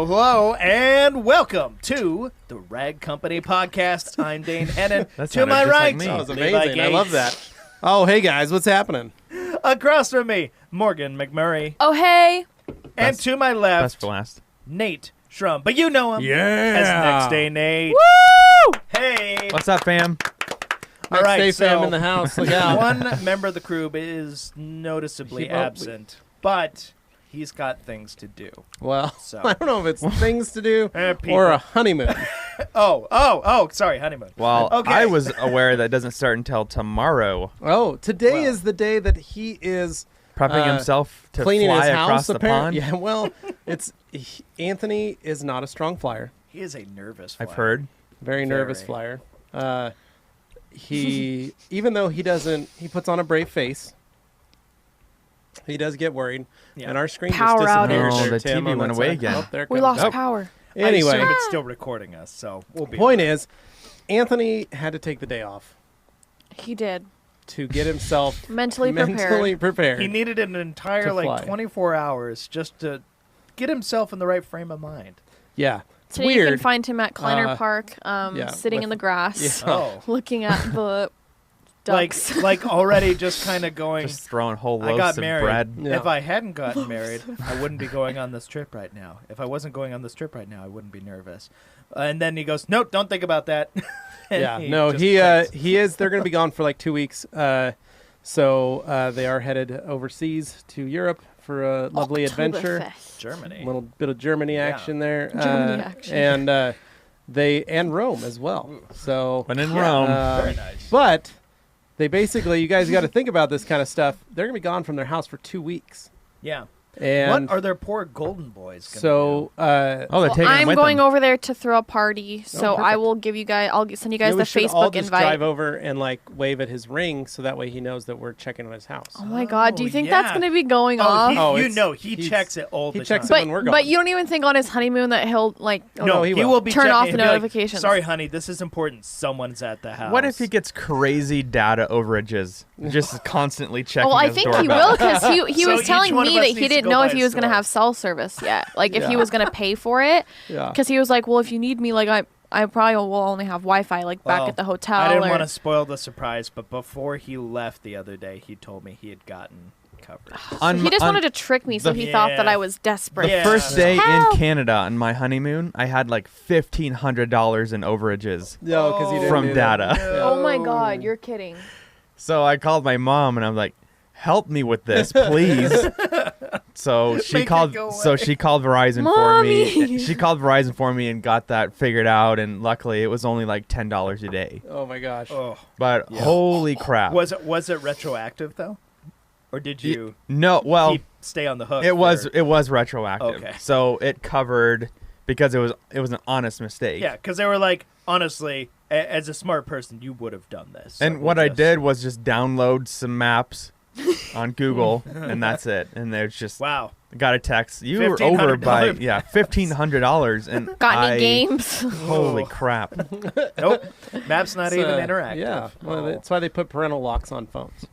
Hello, and welcome to the Rag Company Podcast. I'm Dane Hennen. To my right, that was amazing. I love that. Oh, hey guys, what's happening? Across from me, Morgan McMurry. Oh, hey. And to my left, Best for last. Nate Shrum. But you know him Yeah. as Next Day Nate. Woo! Hey. What's up, fam? All right, Next day fam so in the house. Look out. one member of the crew is noticeably absent, but he's got things to do. Well, So. I don't know if it's things to do People. or a honeymoon. Sorry, honeymoon. Well, Okay. I was aware that it doesn't start until tomorrow. Oh, today Well. is the day that he is Prepping himself to cleaning fly his across house. the pond. Yeah, well, Anthony is not a strong flyer. He is a nervous flyer. I've heard. Very nervous flyer. He even though he puts on a brave face. He does get worried, Yeah. and our screen Power just disappeared. outage. there, Oh, the Tim, TV on went that away side. again. Oh, there it We comes. lost Oh. power. I Anyway, assume it's still recording us, so we'll be point is, Anthony had to take the day off He did. to get himself Mentally prepared. He needed an entire To fly. 24 hours just to get himself in the right frame of mind. Yeah, it's Today weird. you can find him at Kleiner Park, yeah, sitting in the grass, Yeah. Oh, looking at the like ducks. like already just kind of going. Just throwing whole I loaves got of married. bread. Yeah. If I hadn't gotten married, I wouldn't be going on this trip right now. If I wasn't going on this trip right now, I wouldn't be nervous. And then he goes, "No, don't think about that." And Yeah, he no, just quits. he is. They're going to be gone for like 2 weeks. So they are headed overseas to Europe for a lovely adventure. Oktoberfest. Germany. A little bit of Germany action there. Germany action. And and Rome as well. So, When in Rome. Very nice. but they basically, you guys got to think about this kind of stuff. They're going to be gone from their house for 2 weeks. Yeah. And What are their poor golden boys going to so, Oh, they're taking I'm him with going them. over there to throw a party, so I perfect. will give you guys. I'll send you guys we the should all Facebook just invite. drive over and like wave at his ring, so that way he knows that we're checking on his house. Oh my God! Do you Oh, think yeah. that's going to be going Oh, off? Oh, you it's- know, he he's- checks it all he the checks time. it when we're gone. But you don't even think on his honeymoon that he'll like. No, he he will. will be Turn checking off it the and be like, notifications. Sorry, honey, this is important. Someone's at the house. What if he gets crazy data overages? Just constantly checking Well, I his think doorbell. he will because he So was each telling one of me us that needs he to didn't go know by if he a was going to store. have cell service yet. Like if he Yeah. was going to pay for it. Yeah. Because he was like, well, if you need me, like I probably will only have Wi-Fi like back Well, at the hotel. I didn't or- want to spoil the surprise, but before he left the other day, he told me he had gotten coverage. He just wanted to trick me, so the- he thought that Yeah. I was desperate. The Yeah. first day Help! in Canada on my honeymoon, I had like $1,500 in overages No, because you didn't from do that. data. Oh my God, you're kidding. So I called my mom and I'm like, "Help me with this, please." So she Make it called. go So away. she called Verizon for Mommy! me. She called Verizon for me and got that figured out. And luckily, it was only like $10 a day. Oh my gosh. Oh, But Yeah. holy crap! was it retroactive though, or did you No, well, stay on the hook? it was for- retroactive. Okay. So it covered because it was an honest mistake. Yeah, because they were like, honestly, as a smart person, you would have done this. So And we'll what I just- did was just download some maps on Google, and that's it. And there's just Wow. got a text. You were over by $1,500. $1,500, and Got any games? Holy Oh. crap! Nope. Map's not even interactive. Yeah, well, Oh. that's why they put parental locks on phones.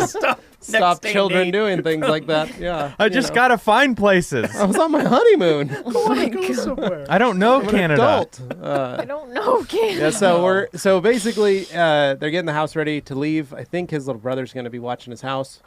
Stop. Stop Next children Nate. doing things like that. Yeah. I you just know. gotta find places. I was on my honeymoon. I want to go somewhere. I don't know I'm an Canada. adult. I don't know, kid. Yeah, so basically they're getting the house ready to leave. I think his little brother's going to be watching his house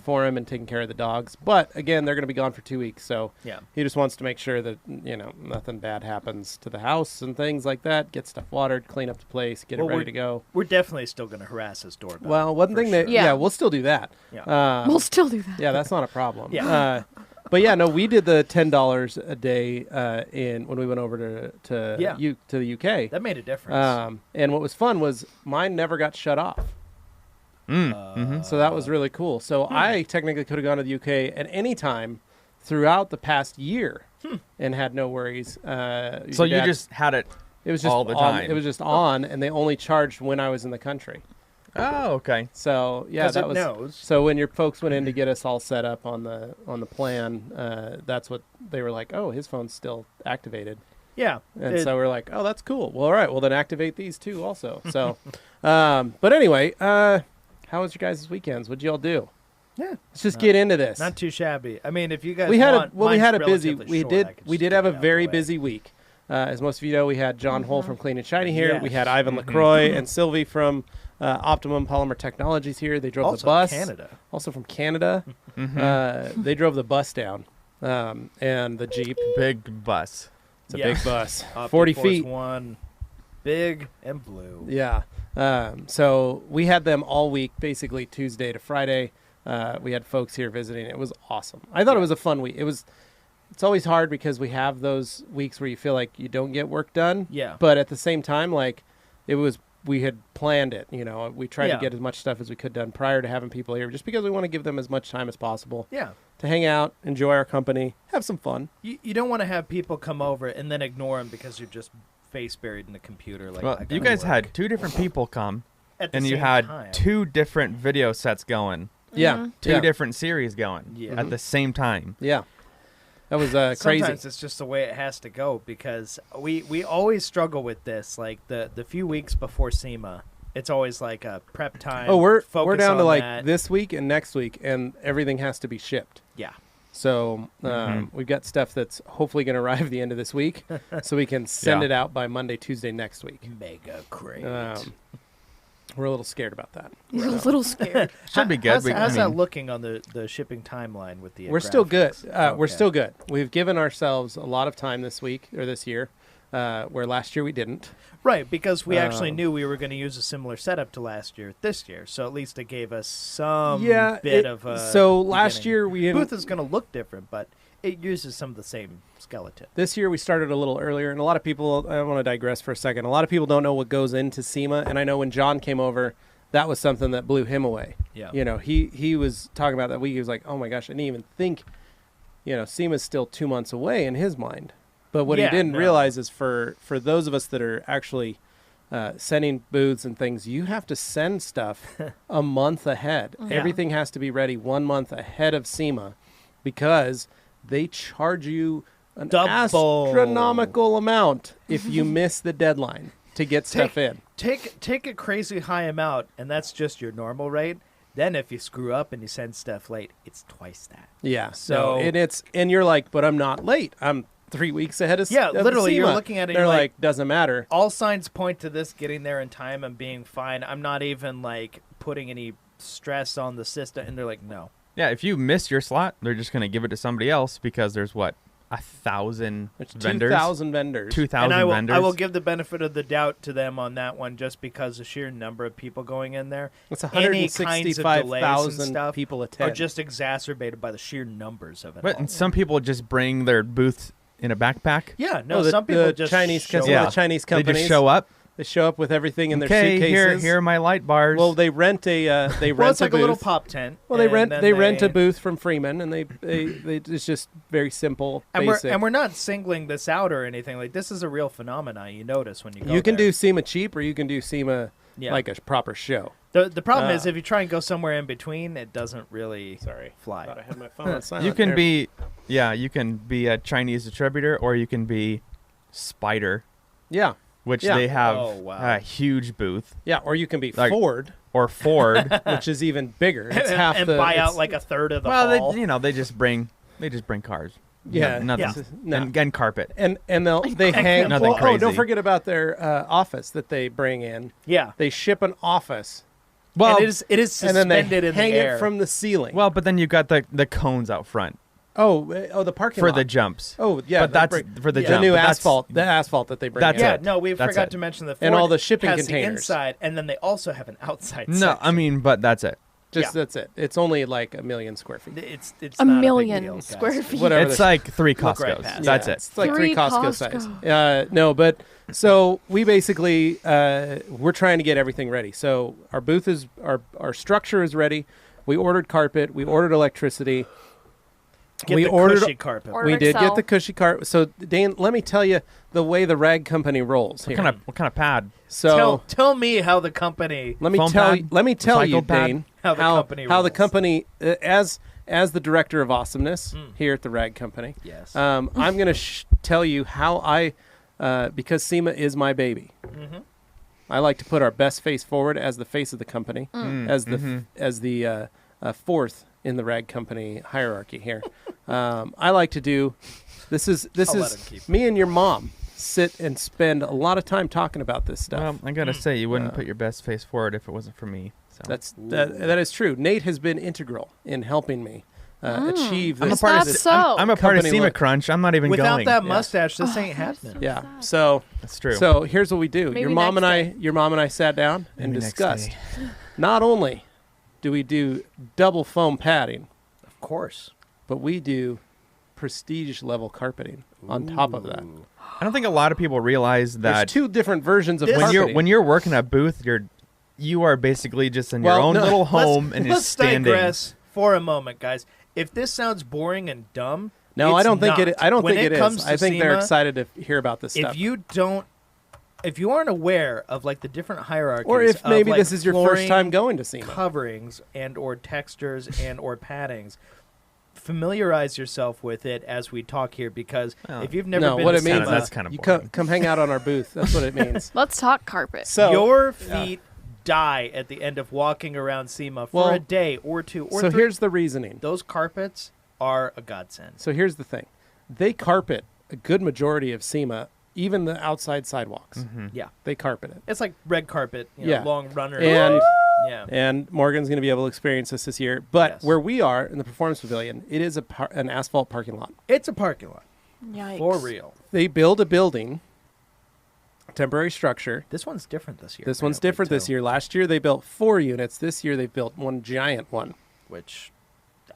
for him and taking care of the dogs. But again, they're going to be gone for 2 weeks, so Yeah. he just wants to make sure that nothing bad happens to the house and things like that. Get stuff watered, clean up the place, get Well, it ready to go. We're definitely still going to harass his doorbell. Well, one for thing that sure. Yeah. we'll still do that. Yeah. We'll still do that. Yeah, that's not a problem. Yeah. But yeah, no, we did the $10 a day when we went over to Yeah. the UK. That made a difference. And what was fun was mine never got shut off. So that was really cool. So I technically could have gone to the UK at any time throughout the past year and had no worries. So you just had it. it was just all the on, time. It was just on, and they only charged when I was in the country. Oh, okay. So yeah, 'Cause that it was. knows. So when your folks went in to get us all set up on the plan, that's what they were like. Oh, his phone's still activated. Yeah. And so we're like, oh, that's cool. Well, all right. Well, then activate these too also. So, but anyway, how was your guys' weekends? What'd you all do? Yeah. Let's just get into this. Not too shabby. I mean, if you guys we had want, we had a mine's busy. relatively short. I could We just did get have a it out very the way. busy week. As most of you know, we had John Hull from Clean and Shiny here. Yes. We had Ivan LaCroix and Sylvie from Optimum Polymer Technologies here. They drove Also the bus. Canada. Also from Canada. They drove the bus down and the Jeep. Big bus. It's a Yeah. big bus, Opti 40 Force feet. One, big and blue. Yeah. So we had them all week, basically Tuesday to Friday. We had folks here visiting. It was awesome. I thought it was a fun week. It's always hard because we have those weeks where you feel like you don't get work done. Yeah. But at the same time, like we had planned it. We tried Yeah. to get as much stuff as we could done prior to having people here, just because we want to give them as much time as possible Yeah. to hang out, enjoy our company, have some fun. You don't want to have people come over and then ignore them because you're just face buried in the computer. Like, Well, I you gotta guys work. had 2 different people come, At the and you same had time. 2 different video sets going, Yeah. 2 yeah. different series going Yeah. at the same time. Yeah. That was crazy. Sometimes it's just the way it has to go because we always struggle with this. Like the few weeks before SEMA, it's always like a prep time. Oh, we're focus down to on like that. this week and next week, and everything has to be shipped. Yeah. So we've got stuff that's hopefully going to arrive the end of this week, so we can send Yeah. it out by Monday, Tuesday next week. Mega great. We're a little scared about that. We're a little scared. Should be good. How's that looking on the shipping timeline with the? We're still good. graphics? We're Okay. still good. We've given ourselves a lot of time this week or this year, where last year we didn't. Right, because we actually Um, knew we were going to use a similar setup to last year, this year. So at least it gave us some Yeah, bit of a. so last beginning. year we booth didn't. is going to look different, but it uses some of the same skeleton. This year we started a little earlier, and a lot of people. I want to digress for a second. A lot of people don't know what goes into SEMA, and I know when John came over, that was something that blew him away. Yeah. He was talking about that week. He was like, "Oh my gosh, I didn't even think." SEMA's still 2 months away in his mind. But what he Yeah, didn't no. realize is for those of us that are actually sending booths and things, you have to send stuff a month ahead. Yeah. Everything has to be ready 1 month ahead of SEMA because they charge you an Double. astronomical amount if you miss the deadline to get stuff in. Take a crazy high amount, and that's just your normal rate. Then if you screw up and you send stuff late, it's twice that. Yeah. So- and you're like, but I'm not late. I'm 3 weeks ahead of Yeah, of literally, you're SEMA. looking at it, They're you're like, like, doesn't matter. All signs point to this getting there in time and being fine. I'm not even like putting any stress on the system, and they're like, no. Yeah, if you miss your slot, they're just going to give it to somebody else because there's 1,000 There's vendors. 2,000 vendors. 2,000 And vendors. I will give the benefit of the doubt to them on that one, just because the sheer number of people going in there. It's Any kinds of delays and 165,000 stuff people are attend. just exacerbated by the sheer numbers of it. But all. and some people just bring their booths in a backpack. Yeah, no, the, some people the just Chinese, show some of Yeah. the Chinese They companies. just show up. They show up with everything in their Okay, suitcases. here are my light bars. Well, they rent a Well, it's like booth. a little pop tent. Well, they and rent then a booth from Freeman, and they it's just very simple, And basic. we're not singling this out or anything. Like, this is a real phenomenon. You notice when you go you can there. do SEMA cheap, or you can do SEMA Yeah. like a proper show. The problem is Uh, if you try and go somewhere in between, it doesn't really Thought I fly. had my phone on silent you can there. you can be a Chinese distributor or you can be Spider, Yeah, which Yeah. they have Oh, wow. a huge booth, yeah, or you can be Like- Ford, or Ford. which is even bigger. It's and, half and the buy out it's- like a third of the well, hall. they just bring cars. Yeah, nothing. yeah. No. And carpet. and they hang. Nothing Oh, don't crazy. forget about their office that they bring in. Yeah. They ship an office, Well, And it is and then suspended they in hang the air. it from the ceiling. well, but then you got the cones out front the parking for lot. the jumps. Oh yeah, but they that's bring- for the Yeah. jump. the new but that's- asphalt. The asphalt that they bring. That's in. Yeah, it. no, we That's forgot it. to mention the Ford And all the shipping has containers. the inside, and then they also have an outside. No, section. I mean, but that's it. Just Yeah. that's it. It's only like 1 million square feet. it's A not million a big deal, guys. square feet. Whatever. It's like 3 Look right Costco's. past That's Yeah, it. It's like 3 3 Costco size. Costco. No, but so we basically we're trying to get everything ready. So our booth is our structure is ready. We ordered carpet. We ordered electricity. Get we the ordered. cushy carpet. Order- We did Excel. get the cushy carpet. So Dane, let me tell you the way the rag company rolls here. What kind of pad? So tell me how the company. let me Foam tell pad? you. Let me tell you, Recycled pad? Dane, How the company how the rolls. company as the director of awesomeness here at the Rag Company. Yes. I'm going to tell you how I, because SEMA is my baby. Mm-hmm. I like to put our best face forward as the face of the company, as the fourth in the rag company hierarchy here. I like to do. This is me and your mom sit and spend a lot of time talking about this stuff. Well, I gotta say, you wouldn't put your best face forward if it wasn't for me. So. That is true. Nate has been integral in helping me achieve this. I'm a part of SEMA Crunch. I'm not even Without going. that mustache, this ain't happening. Yeah. So that's true. So here's what we do. Maybe your mom and I sat down and discussed. Not only do we do double foam padding, Of course. but we do prestige level carpeting on top of that. I don't think a lot of people realize that There's two different versions of when carpeting. you're working a booth, you are basically just in your own little home and you're standing. Let's digress for a moment, guys. If this sounds boring and dumb, No, I don't think it. I don't When think it comes is. to I think they're SEMA, excited to hear about this stuff. If you aren't aware of like the different hierarchies, Or if of, maybe like, this is your first flooring, time going to SEMA. coverings and or textures and or paddings, familiarize yourself with it as we talk here, because if you've never been what to it means SEMA, that's kind of you boring. come hang out on our booth. That's what it means. Let's talk carpet. So your feet die at the end of walking around SEMA for Well, a day or two or so three. here's the reasoning. Those carpets are a godsend. So here's the thing. They carpet a good majority of SEMA, even the outside sidewalks. Mm-hmm. Yeah. They carpet it. It's like red carpet, Yeah. long runner. And yeah. and Morgan's going to be able to experience this year. But Yes. where we are in the Performance Pavilion, it is an asphalt parking lot. It's a parking lot. Yikes. For real. They build a building, temporary structure. This one's different this year. This one's apparently, different this too, year. Last year they built 4 units. This year they built one giant one. Which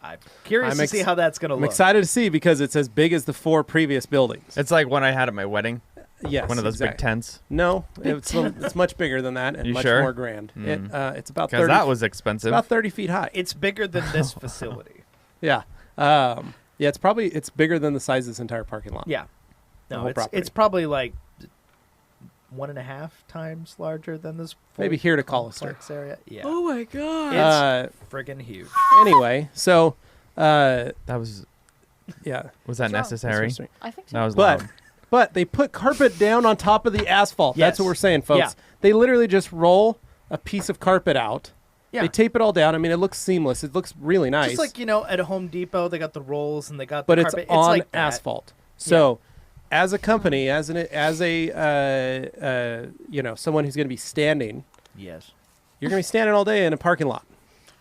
I'm curious I'm to see how that's going to I'm look. excited to see because it's as big as the 4 previous buildings. It's like one I had at my wedding. Yes, One of those big exactly. tents. No, it's much bigger than that and You much sure? more grand. It's about Because 30. that was expensive. about 30 feet high. It's bigger than this facility. Yeah, it's bigger than the size of this entire parking lot. Yeah. The No, whole property. it's probably like 1.5 times larger than this. Maybe here to Collister. complex area. Yeah. Oh my god. It's friggin' huge. Anyway, so that was yeah, was that necessary? I think so. That was But loud. but they put carpet down on top of the asphalt. Yes. That's what we're saying, folks. Yeah. They literally just roll a piece of carpet out. Yeah. They tape it all down. I mean, it looks seamless. It looks really nice. Just like, at a Home Depot, they got the rolls and they got but the it's carpet. on like that. asphalt. So, as a company, as someone who's going to be standing, Yes. you're going to be standing all day in a parking lot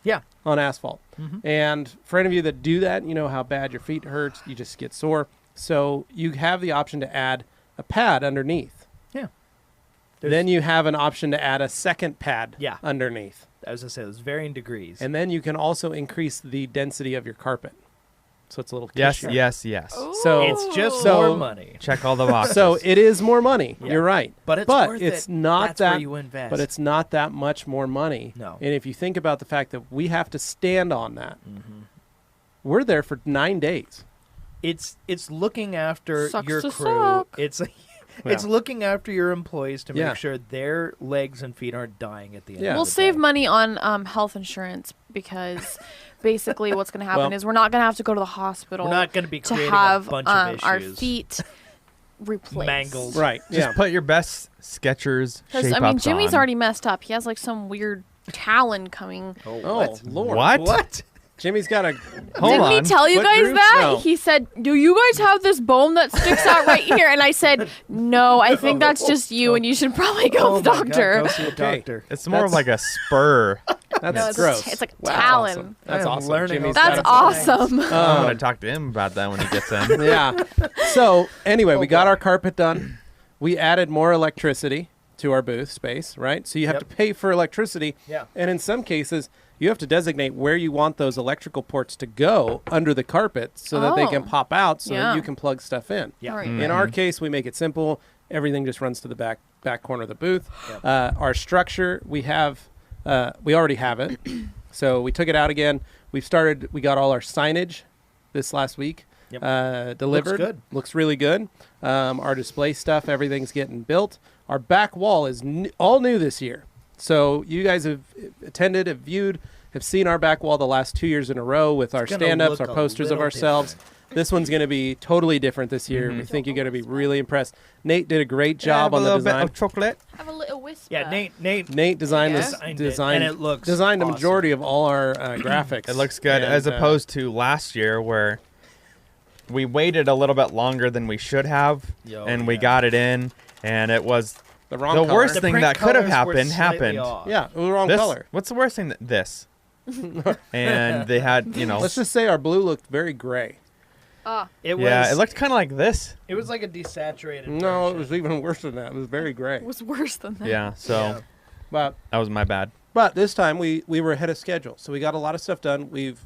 Yeah. on asphalt. Mhm. And for any of you that do that, you know how bad your feet hurt. You just get sore. So you have the option to add a pad underneath. Yeah. Then you have an option to add a second pad Yeah. underneath. I was going to say, there's varying degrees. And then you can also increase the density of your carpet. So it's a little Yes, cushier. yes, yes. So it's just So- more money. Check all the boxes. So it is more money. Yeah. You're right. But it's worth it's it. not That's that where you invest. but it's not that much more money. No. And if you think about the fact that we have to stand on that, we're there for 9 days. It's looking after Sucks your to crew. suck. It's Yeah. looking after your employees to Yeah. make sure their legs and feet aren't dying at the end. Yeah. of We'll the save day. money on health insurance because basically what's going to happen Well- is we're not going to have to go to the hospital We're not going to be to creating have a bunch of issues. our feet replaced. Mangled. Right. just put your best Skechers Because shape I mean, ups Jimmy's on. already messed up. He has like some weird talon coming. Oh, what? Lord. What? What? Jimmy's got a Hold Didn't on. he tell you Foot guys groups? that? No. He said, "Do you guys have this bone that sticks out right here?" And I said, "No, I think that's just you, and you should probably go to the Oh my God, doctor." go see a Okay. doctor. It's more of like a spur. that's No, it's gross. it's like Wow. talon. Awesome. That's I am awesome. learning Jimmy's all That's got kinds a- of awesome. I'm gonna talk to him about that when he gets in. Yeah. So anyway, we got boy. our carpet done. We added more electricity to our booth space, right? So you have Yep. to pay for electricity. Yeah. And in some cases, you have to designate where you want those electrical ports to go under the carpet so that they can Oh. pop out so that Yeah. you can plug stuff in. Yeah. Right. In our case, we make it simple. Everything just runs to the back corner of the booth. Yep. Our structure, we already have it. So we took it out again. We got all our signage this last week Yep. delivered. good. Looks really good. Our display stuff, everything's getting built. Our back wall is all new this year. So you guys have attended, have viewed, have seen our back wall the last 2 years in a row with our gonna stand-ups, look our a posters of little ourselves. this one's going to be totally different this year. We think you're going to be really impressed. Nate did a great job on the a little design. bit of chocolate. Have a little whisper. Yeah, Nate Nate designed Yeah. this and it looks designed the awesome. majority of all our graphics. It looks good, And, as opposed to last year where we waited a little bit longer than we should have, and we got it in, and it was the wrong the color. worst The thing print that could have colors were happened slightly happened. off. Yeah, it was the wrong This, color. what's the worst thing? This. And they had, Let's just say our blue looked very gray. It was. yeah, it looked kind of like this. It was like a desaturated. No, it version. was even worse than that. It was very gray. It was worse than that. Yeah, so Yeah. But that was my bad. this time we were ahead of schedule, so we got a lot of stuff done. We've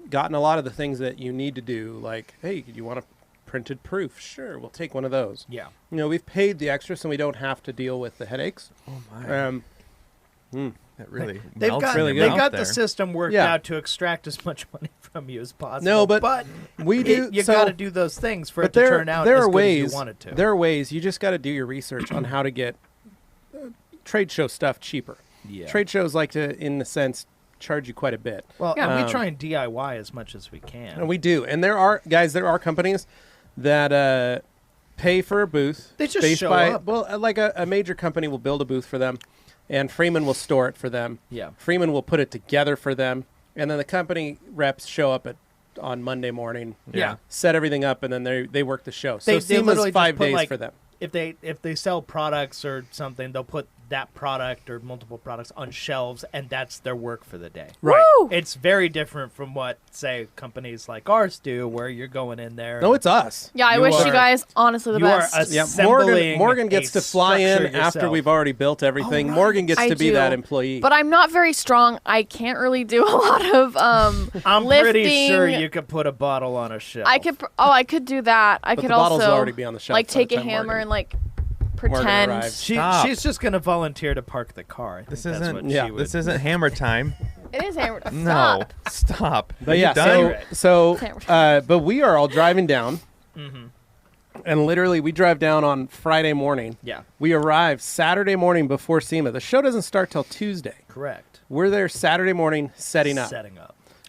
gotten a lot of the things that you need to do, like, hey, you want a printed proof? Sure, we'll take one of those. Yeah. You know, we've paid the extra, so we don't have to deal with the headaches. Oh my! Mm. It really They've melts got in really your they mouth got there. the system worked Yeah. out to extract as much money from you as possible. No, but we do. you so, got to do those things for but it to there, turn out there as are good ways. as you want it to. There are ways. You just got to do your research on how to get trade show stuff cheaper. yeah. Trade shows like to, in a sense, charge you quite a bit. Well, Yeah. and we try and DIY as much as we can. And we do. And there are companies that pay for a booth. They just based show by, up. Well, like a major company will build a booth for them, and Freeman will store it for them. Yeah. Freeman will put it together for them, and then the company reps show up on Monday morning, Yeah. set everything up, and then they work the show. So They SEMA's literally just 5 put, days like, for them. If they sell products or something, they'll put that product or multiple products on shelves, and that's their work for the day. Right. Woo! It's very different from what, say, companies like ours do, where you're going in there. No, it's us. Yeah, I You wish are- you guys honestly the you are best. Yeah, assembling Morgan gets a to fly in structure after yourself. we've already built everything. right. Morgan gets I to be do. that employee. But I'm not very strong. I can't really do a lot of I'm lifting. pretty sure you could put a bottle on a shelf. I could do that. I But could the bottles also will already be on the shelf like by the take a time hammer Morgan- and like Morgan pretend. arrives. Stop. She's just going to volunteer to park the car. I think This that's isn't. what yeah, she would. This isn't hammer time. It is hammer. No, Stop. stop. But Are you yeah, done? but we are all driving down, and literally we drive down on Friday morning. Yeah, We arrive Saturday morning before SEMA. The show doesn't start till Tuesday. correct. We're there Saturday morning setting up.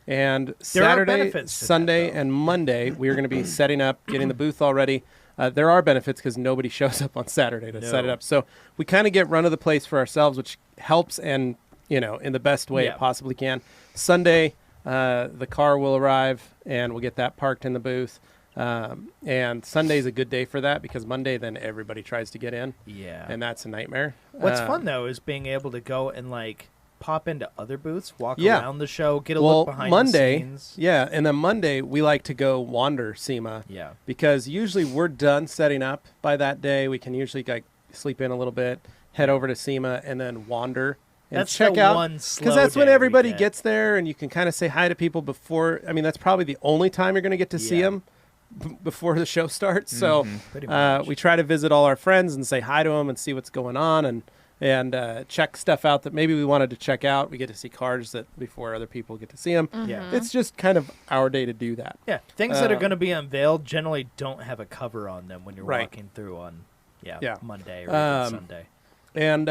And There are Saturday, benefits to that, Sunday, though. and Monday, we are going to be setting up, getting the booth all ready. There are benefits because nobody shows up on Saturday to set it No. up. So we kind of get run of the place for ourselves, which helps and, in the best way Yeah. it possibly can. Sunday, the car will arrive and we'll get that parked in the booth. And Sunday's a good day for that because Monday, then everybody tries to get in. Yeah. And that's a nightmare. What's fun though is being able to go and like pop into other booths, walk Yeah. around the show, get a Well, look behind Monday, the scenes. yeah, and then Monday we like to go wander SEMA. Yeah. Because usually we're done setting up by that day. We can usually like sleep in a little bit, head over to SEMA, and then wander and That's check the out. one Because slow that's when day we everybody get. gets there, and you can kind of say hi to people before. I mean, that's probably the only time you're going to get to see Yeah. them before the show starts. So Pretty much. we try to visit all our friends and say hi to them and see what's going on and check stuff out that maybe we wanted to check out. We get to see cars that before other people get to see them. Yeah. It's just kind of our day to do that. Yeah, things that are Uh, going to be unveiled generally don't have a cover on them when you're Right. walking through on Yeah. Monday or even Sunday. And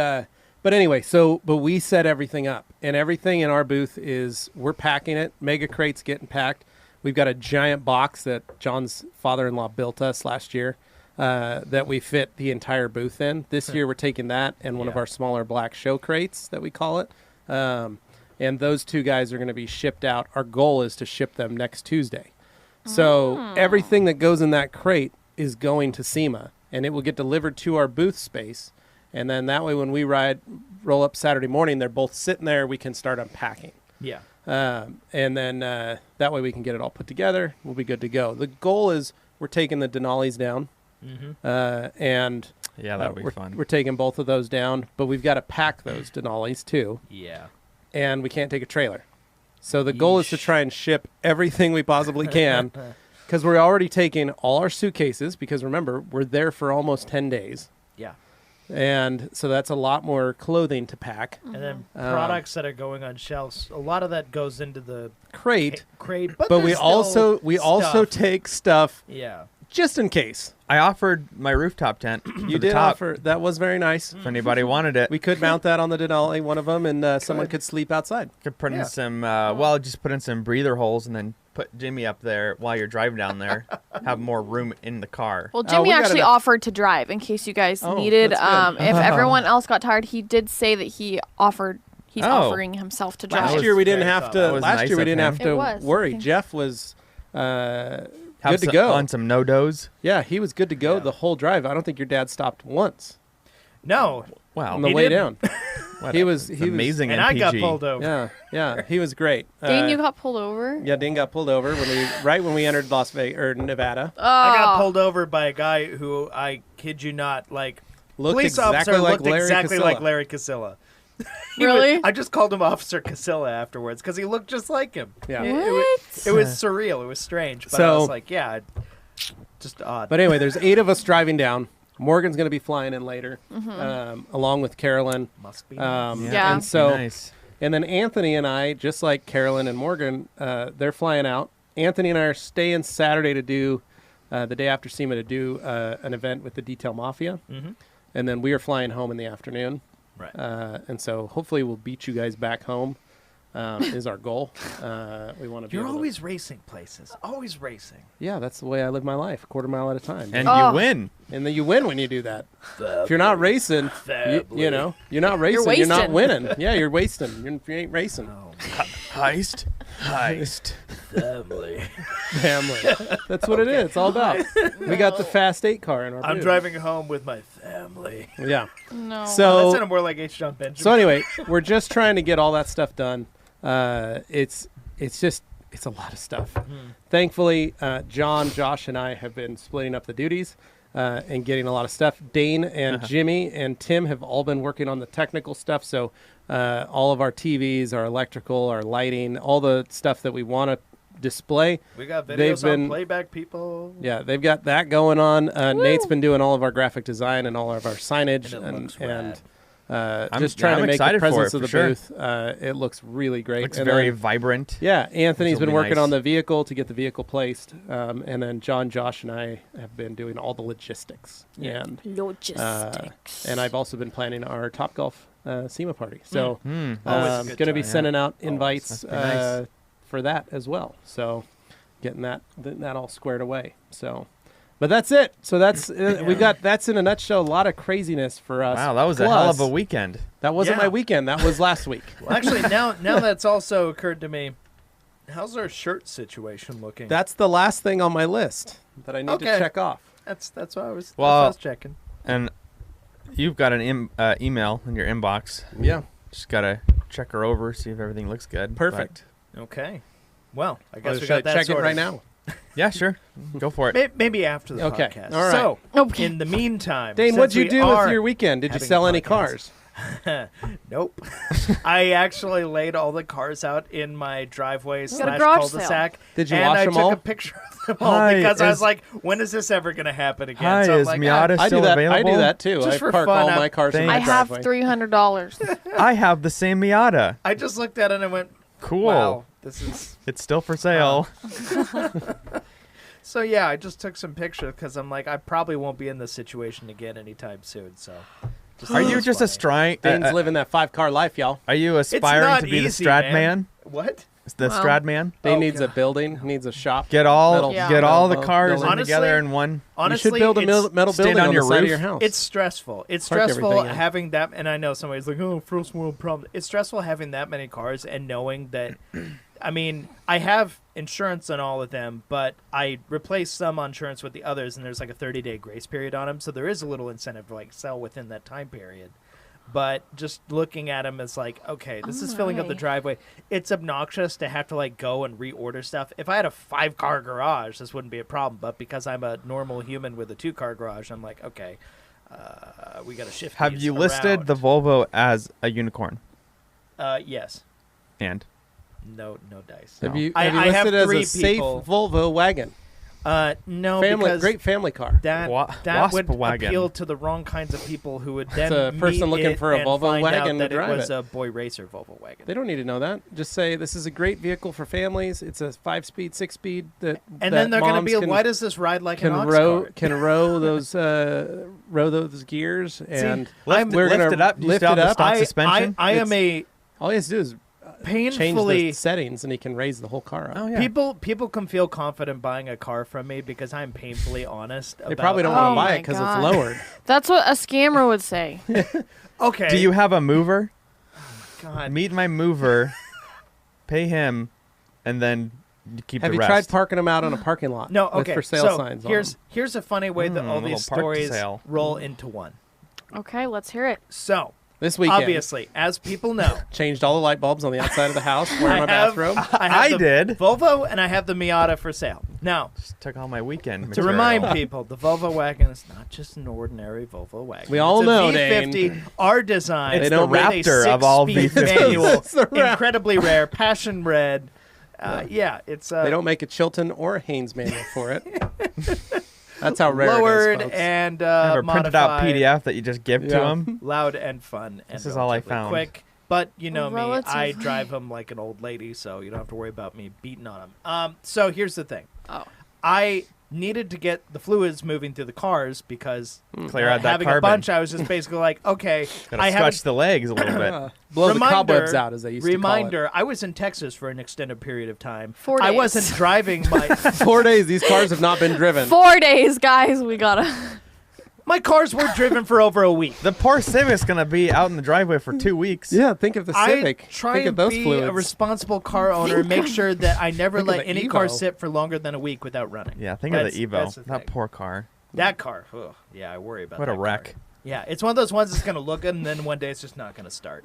but anyway, but we set everything up, and everything in our booth is we're packing it. Mega crates getting packed. We've got a giant box that John's father-in-law built us last year that we fit the entire booth in. This year we're taking that and one of Yeah. our smaller black show crates that we call it. And those two guys are going to be shipped out. Our goal is to ship them next Tuesday. So everything that goes in that crate is going to SEMA, and it will get delivered to our booth space. And then that way, when we roll up Saturday morning, they're both sitting there. We can start unpacking. Yeah. And then that way we can get it all put together. We'll be good to go. The goal is we're taking the Denali's down. And Yeah, that would be we're, fun. we're taking both of those down, but we've got to pack those Denali's too. Yeah. And we can't take a trailer. So the goal is to Yeesh. try and ship everything we possibly can because we're already taking all our suitcases because remember, we're there for almost 10 days. Yeah. And so that's a lot more clothing to pack. And then products that are going on shelves, a lot of that goes into the Crate, crate. but there's we still also stuff. take stuff Yeah. just in case. I offered my rooftop tent. You did offer. That was very nice. If anybody wanted it. We could mount that on the Denali, one of them, and someone could sleep outside. Could put in some, just put in some breather holes and then put Jimmy up there while you're driving down there. Have more room in the car. Well, Jimmy actually offered to drive in case you guys needed. If everyone else got tired, he did say that he's offering himself to drive. Last year we didn't have to. Last year we didn't have to worry. Jeff was good to go on some no-dos. Yeah, he was good to go the whole drive. I don't think your dad stopped once. No. Wow. On the way down. He was amazing. And MPG. I got pulled over. Yeah, he was great. Dane, you got pulled over? Yeah, Dane got pulled over when we entered Las Vegas or Nevada. I got pulled over by a guy who, I kid you not, police officer looked exactly like Larry Casilla. Really? I just called him Officer Casilla afterwards because he looked just like him. Yeah. It was surreal. It was strange. But I was like, just odd. But anyway, there's 8 of us driving down. Morgan's going to be flying in later, along with Carolyn. Must be. And so, nice. And then Anthony and I, just like Carolyn and Morgan, they're flying out. Anthony and I are staying Saturday to do, the day after SEMA, to do an event with the Detail Mafia. Mm-hmm. And then we are flying home in the afternoon. Right. And so hopefully we'll beat you guys back home. Is our goal. We want to. You're always racing places. Always racing. Yeah, that's the way I live my life. A quarter mile at a time. And you win. And then you win when you do that. If you're not racing, you're not racing. You're not winning. Yeah, you're wasting. You ain't racing. Oh. Heist. Family. That's what it is. It's all about. We got the Fast 8 car in our I'm booth. driving home with my family. Yeah. No. So that sounded more like H. John Benjamin. So anyway, we're just trying to get all that stuff done. It's a lot of stuff. Thankfully, John, Josh, and I have been splitting up the duties and getting a lot of stuff. Dane and Jimmy and Tim have all been working on the technical stuff. So all of our TVs, our electrical, our lighting, all the stuff that we want to display. We got videos on playback people. Yeah, they've got that going on. Nate's been doing all of our graphic design and all of our signage and just trying to make the presence of the booth. It looks really great. Looks very vibrant. Yeah, Anthony's been working on the vehicle to get the vehicle placed, and then John, Josh, and I have been doing all the logistics. And and I've also been planning our Topgolf SEMA party. So going to be sending out invites for that as well. So getting that all squared away. So. But that's it. So that's that's in a nutshell a lot of craziness for us. Wow, that was a hell of a weekend. That wasn't my weekend. That was last week. Well, actually, now that's also occurred to me. How's our shirt situation looking? That's the last thing on my list that I need to check off. That's what I was checking. And you've got an email in your inbox. Yeah. Just gotta check her over, see if everything looks good. Perfect. Okay. Well, I guess we got that check sorted. it right now. Yeah, sure. Go for it. Maybe after the podcast. All right. So, in the meantime, Dane, what'd you do with your weekend? Did you sell any cars? Nope. I actually laid all the cars out in my driveway / garage cul-de-sac. Did you wash them all? And I took a picture of them all because I was like, when is this ever going to happen again? So is Miata still available? I do that too. Just I for park fun, all my cars in my I have driveway. $300. I have the same Miata. I just looked at it and I went, cool. Wow, this is... It's still for sale. So yeah, I just took some pictures because I'm like, I probably won't be in this situation again anytime soon. So, are you just Dane's living that 5-car life, y'all. Are you aspiring to be the Strad man? What? The Strad man? Dane needs a building, needs a shop. Get all the cars together in one. Honestly, you should build a metal building on your side of your house. It's stressful. It's stressful having that, and I know somebody's like, oh, first world problem. It's stressful having that many cars and knowing that. I mean, I have insurance on all of them, but I replaced some insurance with the others, and there's like a 30-day grace period on them, so there is a little incentive to like sell within that time period. But just looking at them as like, okay, this is filling up the driveway. It's obnoxious to have to like go and reorder stuff. If I had a 5-car garage, this wouldn't be a problem. But because I'm a normal human with a 2-car garage, I'm like, okay, we got to shift. Have you listed the Volvo as a unicorn? Yes. And? No dice. Have you I listed have it as 3 a safe people. Volvo wagon? No, great family car. That would appeal to the wrong kinds of people who would then it's a person looking for a Volvo wagon to drive it was a boy racer Volvo wagon. They don't need to know that. Just say this is a great vehicle for families. It's a 5-speed, 6-speed. And then they're going to be, why does this ride like an ox cart? Can row those gears and lift it up. Lift it up. Stock suspension. I am a. All he has to do is change the settings, and he can raise the whole car up. Oh, yeah. People can feel confident buying a car from me because I'm painfully honest. They probably don't want to buy it because it's lowered. That's what a scammer would say. Okay. Do you have a mover? Oh my God. Meet my mover, pay him, and then keep the rest. Have you tried parking them out on a parking lot? No. Okay. With for sale signs. Here's a funny way that all these stories roll into one. Okay, let's hear it. So. This weekend, obviously, as people know, changed all the light bulbs on the outside of the house. Where in my bathroom? I did Volvo, and I have the Miata for sale. Now, just took all my weekend material. To remind people, the Volvo wagon is not just an ordinary Volvo wagon. We all know, V50, Dane. Our design. It's the Raptor of all V50s. Incredibly rare, passion red. It's. They don't make a Chilton or a Haynes manual for it. That's how rare lowered it is, folks. And have a modified, printed out PDF that you just give to them. Loud and fun. And this is all I found. Quick, but you know me, I drive them like an old lady, so you don't have to worry about me beating on them. So here's the thing. I needed to get the fluids moving through the cars because clear out that having carbon. A bunch, I was just basically like, okay, gotta scratch the legs a little bit. Blow the cobwebs out, as they used to call it. I was in Texas for an extended period of time. 4 days. I wasn't driving my 4 days. These cars have not been driven. 4 days, guys. We gotta. My cars were driven for over a week. The poor Civic's gonna be out in the driveway for 2 weeks. Yeah, think of the Civic. I try think and of those be fluids. a responsible car owner and make sure that I never let any car sit for longer than a week without running. Yeah, think of the Evo. That poor car. That car. Ugh, yeah, I worry about that. What a wreck. Car. Yeah, it's one of those ones that's going to look good, and then one day it's just not going to start.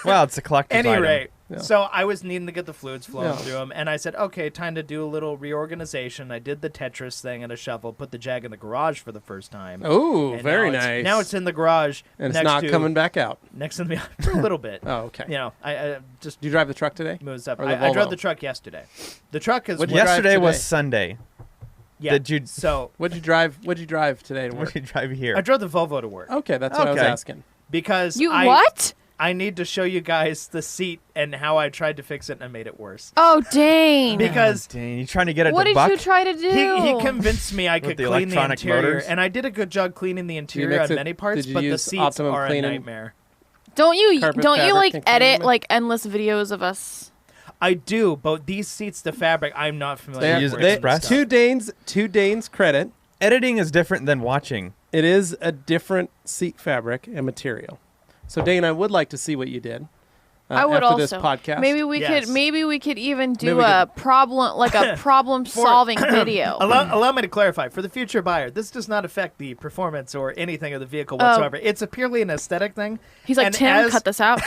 Well, it's a collector's item. Anyway, so I was needing to get the fluids flowing through them, and I said, okay, time to do a little reorganization. I did the Tetris thing and a shovel, put the Jag in the garage for the first time. Oh, very nice. Now it's in the garage. And it's not coming back out. Next to me for a little bit. Oh, okay. You know, I just... Did you drive the truck today? Moves up. I drove the truck yesterday. The truck is... Yesterday was Sunday. Yeah. What'd you drive today to work? What'd you drive here? I drove the Volvo to work. Okay, that's what I was asking. Because I need to show you guys the seat and how I tried to fix it and I made it worse. Oh, Dane. Because Dane, you trying to get it what to buck? did you try to do? He convinced me I could clean the interior, motors? and I did a good job cleaning the interior on many parts, but the seats are a nightmare. Don't you like edit like endless videos of us? I do, but these seats, the fabric, I'm not familiar with. Express. To Dane's credit, editing is different than watching. It is a different seat fabric and material. So Dane, I would like to see what you did. I would after also. This podcast. Maybe we could even do a problem solving video. Allow me to clarify. For the future buyer, this does not affect the performance or anything of the vehicle whatsoever. It's purely an aesthetic thing. He's like, Tim, cut this out,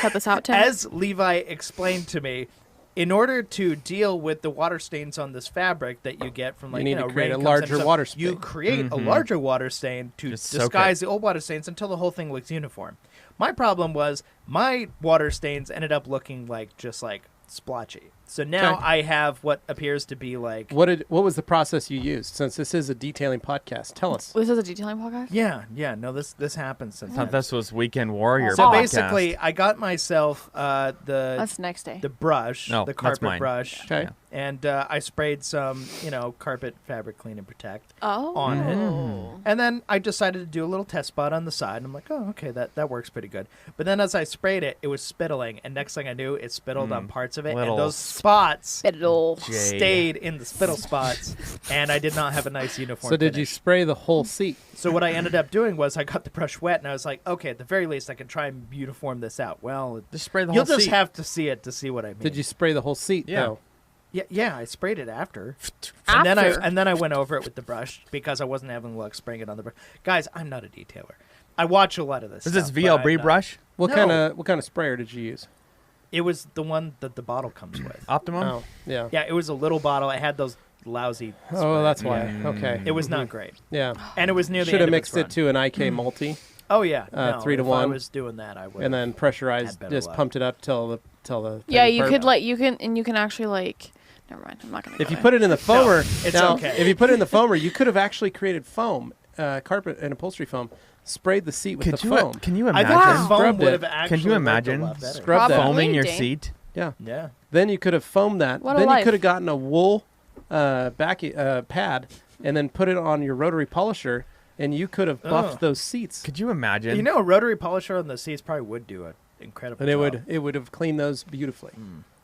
Tim. As Levi explained to me, in order to deal with the water stains on this fabric that you get from, like, you need to create a larger water stain. You create a larger water stain to disguise the old water stains until the whole thing looks uniform. My problem was my water stains ended up looking just like splotchy. So now I have what appears to be like... What was the process you used? Since this is a detailing podcast, tell us. This is a detailing podcast? Yeah. No, this happens sometimes. I thought this was Weekend Warrior So podcast. basically, I got myself That's next day. The brush, the carpet brush. Okay. Yeah. And I sprayed some, carpet fabric clean and protect on it. And then I decided to do a little test spot on the side. And I'm like, oh, okay, that works pretty good. But then as I sprayed it, it was spittling. And next thing I knew, it spittled on parts of it. And those spots stayed in the spittle spots. And I did not have a nice uniform So did you spray the whole seat? So what I ended up doing was I got the brush wet. And I was like, okay, at the very least, I can try and uniform this out. Well, just spray the whole seat. You'll just have to see it to see what I mean. Did you spray the whole seat, though? Yeah, I sprayed it after. And then I went over it with the brush because I wasn't having luck spraying it on the brush. Guys, I'm not a detailer. I watch a lot of this. Is this VLB brush? What kind of sprayer did you use? It was the one that the bottle comes with. Optimum? Oh, yeah. Yeah, it was a little bottle. It had those lousy sprays. Oh, that's why. Okay. It was not great. Yeah. And it was near the end Should have of mixed its it to an IK multi. Oh yeah, no, 3 to 1. If I was doing that, I would. And then pressurized, just pumped it up till the. Yeah, you can actually Never mind. I'm not gonna. If you put it in the foamer, it's now, okay. If you put it in the foamer, you could have actually created foam, carpet and upholstery foam. Sprayed the seat with the foam. Can you I imagine? think the foam Scrubbed would it. have actually Can you imagine worked a lot better. Scrub that. foaming your Dane. seat? Yeah. Yeah. Then you could have foamed that. What a Then you life. could have gotten a wool pad and then put it on your rotary polisher, and you could have buffed those seats. Could you imagine? You know, a rotary polisher on the seats probably would do an incredible And job. it would have cleaned those beautifully.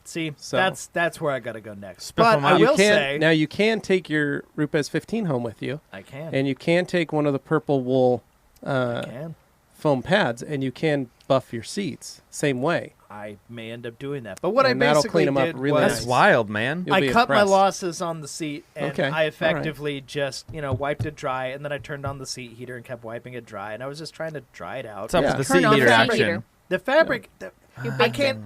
See, So- that's where I got to go next. Spiff But 'em I out. will say, Now you can take your Rupes 15 home with you, I can. and you can take one of the purple wool I can. foam pads, and you can buff your seats same way. I may end up doing that. But what And I that'll basically clean 'em up did really was That's wild, man. You'll I be cut my impressed. losses on the seat, and Okay, I all effectively just, wiped it dry, and then I turned on the seat heater and kept wiping it dry, and I was just trying to dry it out. What's up Yeah. with the Turn seat on heater the seat action? heater. The fabric, You I baked can't,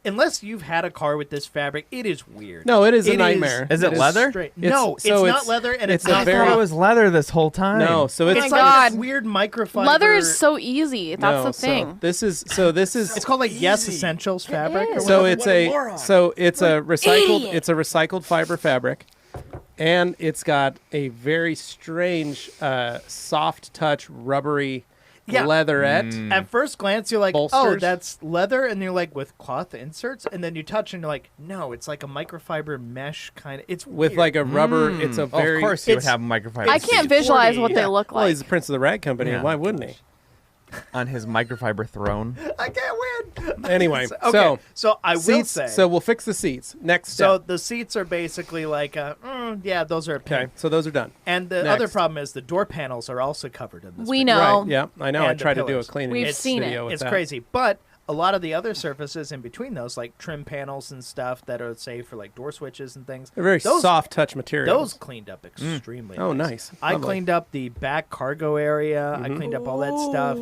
unless you've had a car with this fabric, it is weird. No, it is a nightmare. Is it leather? No, it's not leather, and it's it's a not very- It was leather this whole time. No, so it's my It's God. like this weird microfiber. Leather is so easy. That's no, the thing. So this is It's called like Yes Essentials fabric. Or is. so whatever. it's a recycled idiot. it's a recycled fiber fabric, and it's got a very strange soft touch rubbery Yeah. leatherette. At first glance, you're like, oh, Bolsters. that's leather, and you're like, with cloth inserts, and then you touch, and you're like, no, it's like a microfiber mesh kind of. It's With weird. like a rubber, it's a Oh, very. of course you would it's- have microfiber I seat can't visualize 40, what they look Well, like. he's the prince of the rag company. Yeah. Why wouldn't he? on his microfiber throne. I can't win. Anyway, Okay, so I will seats. say. So we'll fix the seats. Next So step. the seats are basically like, yeah, those are a pain. Okay, so those are done. And the Next. other problem is the door panels are also covered in this. We thing. know. Right. Yeah, I know. I And the tried to do a pillars. cleaning We've seen it. video with It's that. crazy, but a lot of the other surfaces in between those, like trim panels and stuff that are safe for like door switches and things, They're very those, soft touch material. Those cleaned up extremely. Oh, nice. I Lovely. cleaned up the back cargo area. I cleaned up all that stuff.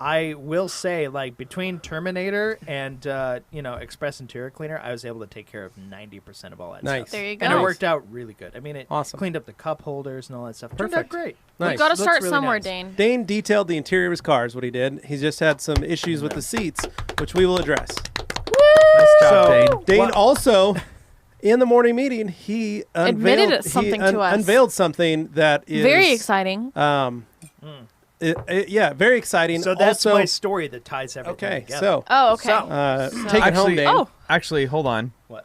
I will say, like between Terminator and Express Interior Cleaner, I was able to take care of 90% of all that Nice. stuff. There you go. And it worked out really good. I mean, it Awesome. cleaned up the cup holders and all that stuff. It turned out Perfect. great. We've Nice. got to Looks start really somewhere, nice. Dane. Dane detailed the interior of his cars. What he did, he's just had some issues with the seats, which we will address. Nice job, So- Dane. Dane What- also, in the morning meeting, he Admitted unveiled something to us. Unveiled something that is Very exciting. Yeah, very exciting. So that's also, my story that ties everything okay. together. So, Oh, okay. take it home, Actually- Dane. Oh, Actually, hold on. What?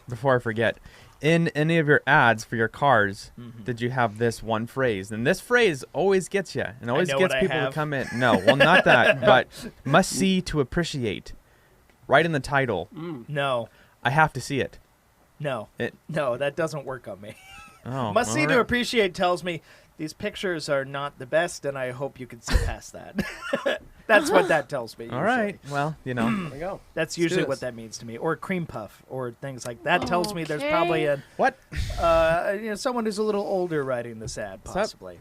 Before I forget, in any of your ads for your cars, did you have this one phrase? And this phrase always gets you, and always know gets what I people to have. come in. No, well, not that, but must see to appreciate. Right in the title. No, I have to see it. no, It- no, that doesn't work on me. Oh, Must see all to right. appreciate tells me these pictures are not the best, and I hope you can see past that. That's what that tells me. All usually. right. Well, There we go. That's do usually this. what that means to me. Or cream puff, or things like that tells me there's probably a What? someone who's a little older writing this ad, that? possibly.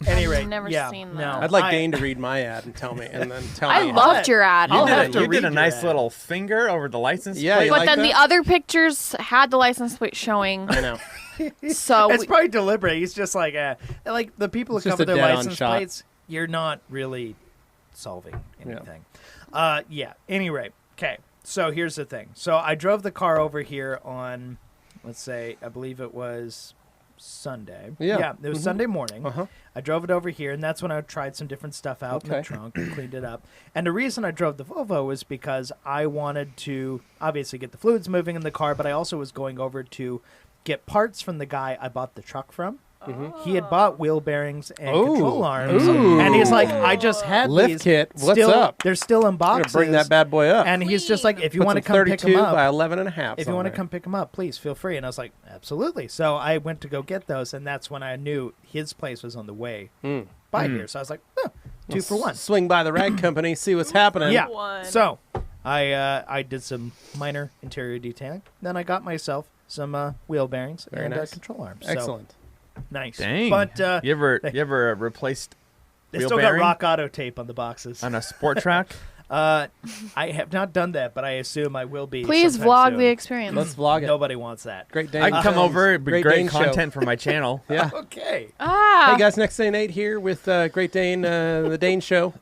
Anyway, never yeah, seen no. that. I'd like Dane to read my ad and tell me, and then tell I me. loved your ad. I'll You have did, to you did read a your nice ad. little finger over the license Yeah, plate. you But like then the that? other pictures had the license plate showing. I know. So It's probably deliberate. He's just like the people who It's just cover a their dead-on license shot. plates. You're not really solving anything. Yeah. Anyway, okay. So here's the thing. So I drove the car over here on, let's say, I believe it was Sunday. Yeah. It was Sunday morning. Uh-huh. I drove it over here, and that's when I tried some different stuff out in the Okay. trunk and cleaned it up. And the reason I drove the Volvo was because I wanted to obviously get the fluids moving in the car, but I also was going over to get parts from the guy I bought the truck from. He had bought wheel bearings and Ooh. control arms, Ooh. and he's like, "I just had Lift these. kit, what's still, up? They're still in I'm gonna boxes." bring that bad boy up. And he's just like, "If you Put want to some come pick 32 them up, by 11 and a half. if you want to come pick them up, please feel free." And I was like, "Absolutely." So I went to go get those, and that's when I knew his place was on the way by here. So I was like, oh, 2 for 1. Swing by the rag company, see what's happening. Yeah. One. So I did some minor interior detailing. Then I got myself some wheel bearings Very and nice. control arms. Excellent. So, nice. Dang. But you ever replaced they wheel still bearing got Rock Auto tape on the boxes. on a sport track? I have not done that, but I assume I will be. please sometime vlog soon. the experience. Let's vlog it. Nobody wants that. Great Dane. I can come over. It'd be great Dane show. content for my channel. Yeah. Okay. Ah, Hey guys, next day Nate here with Great Dane, the Dane Show.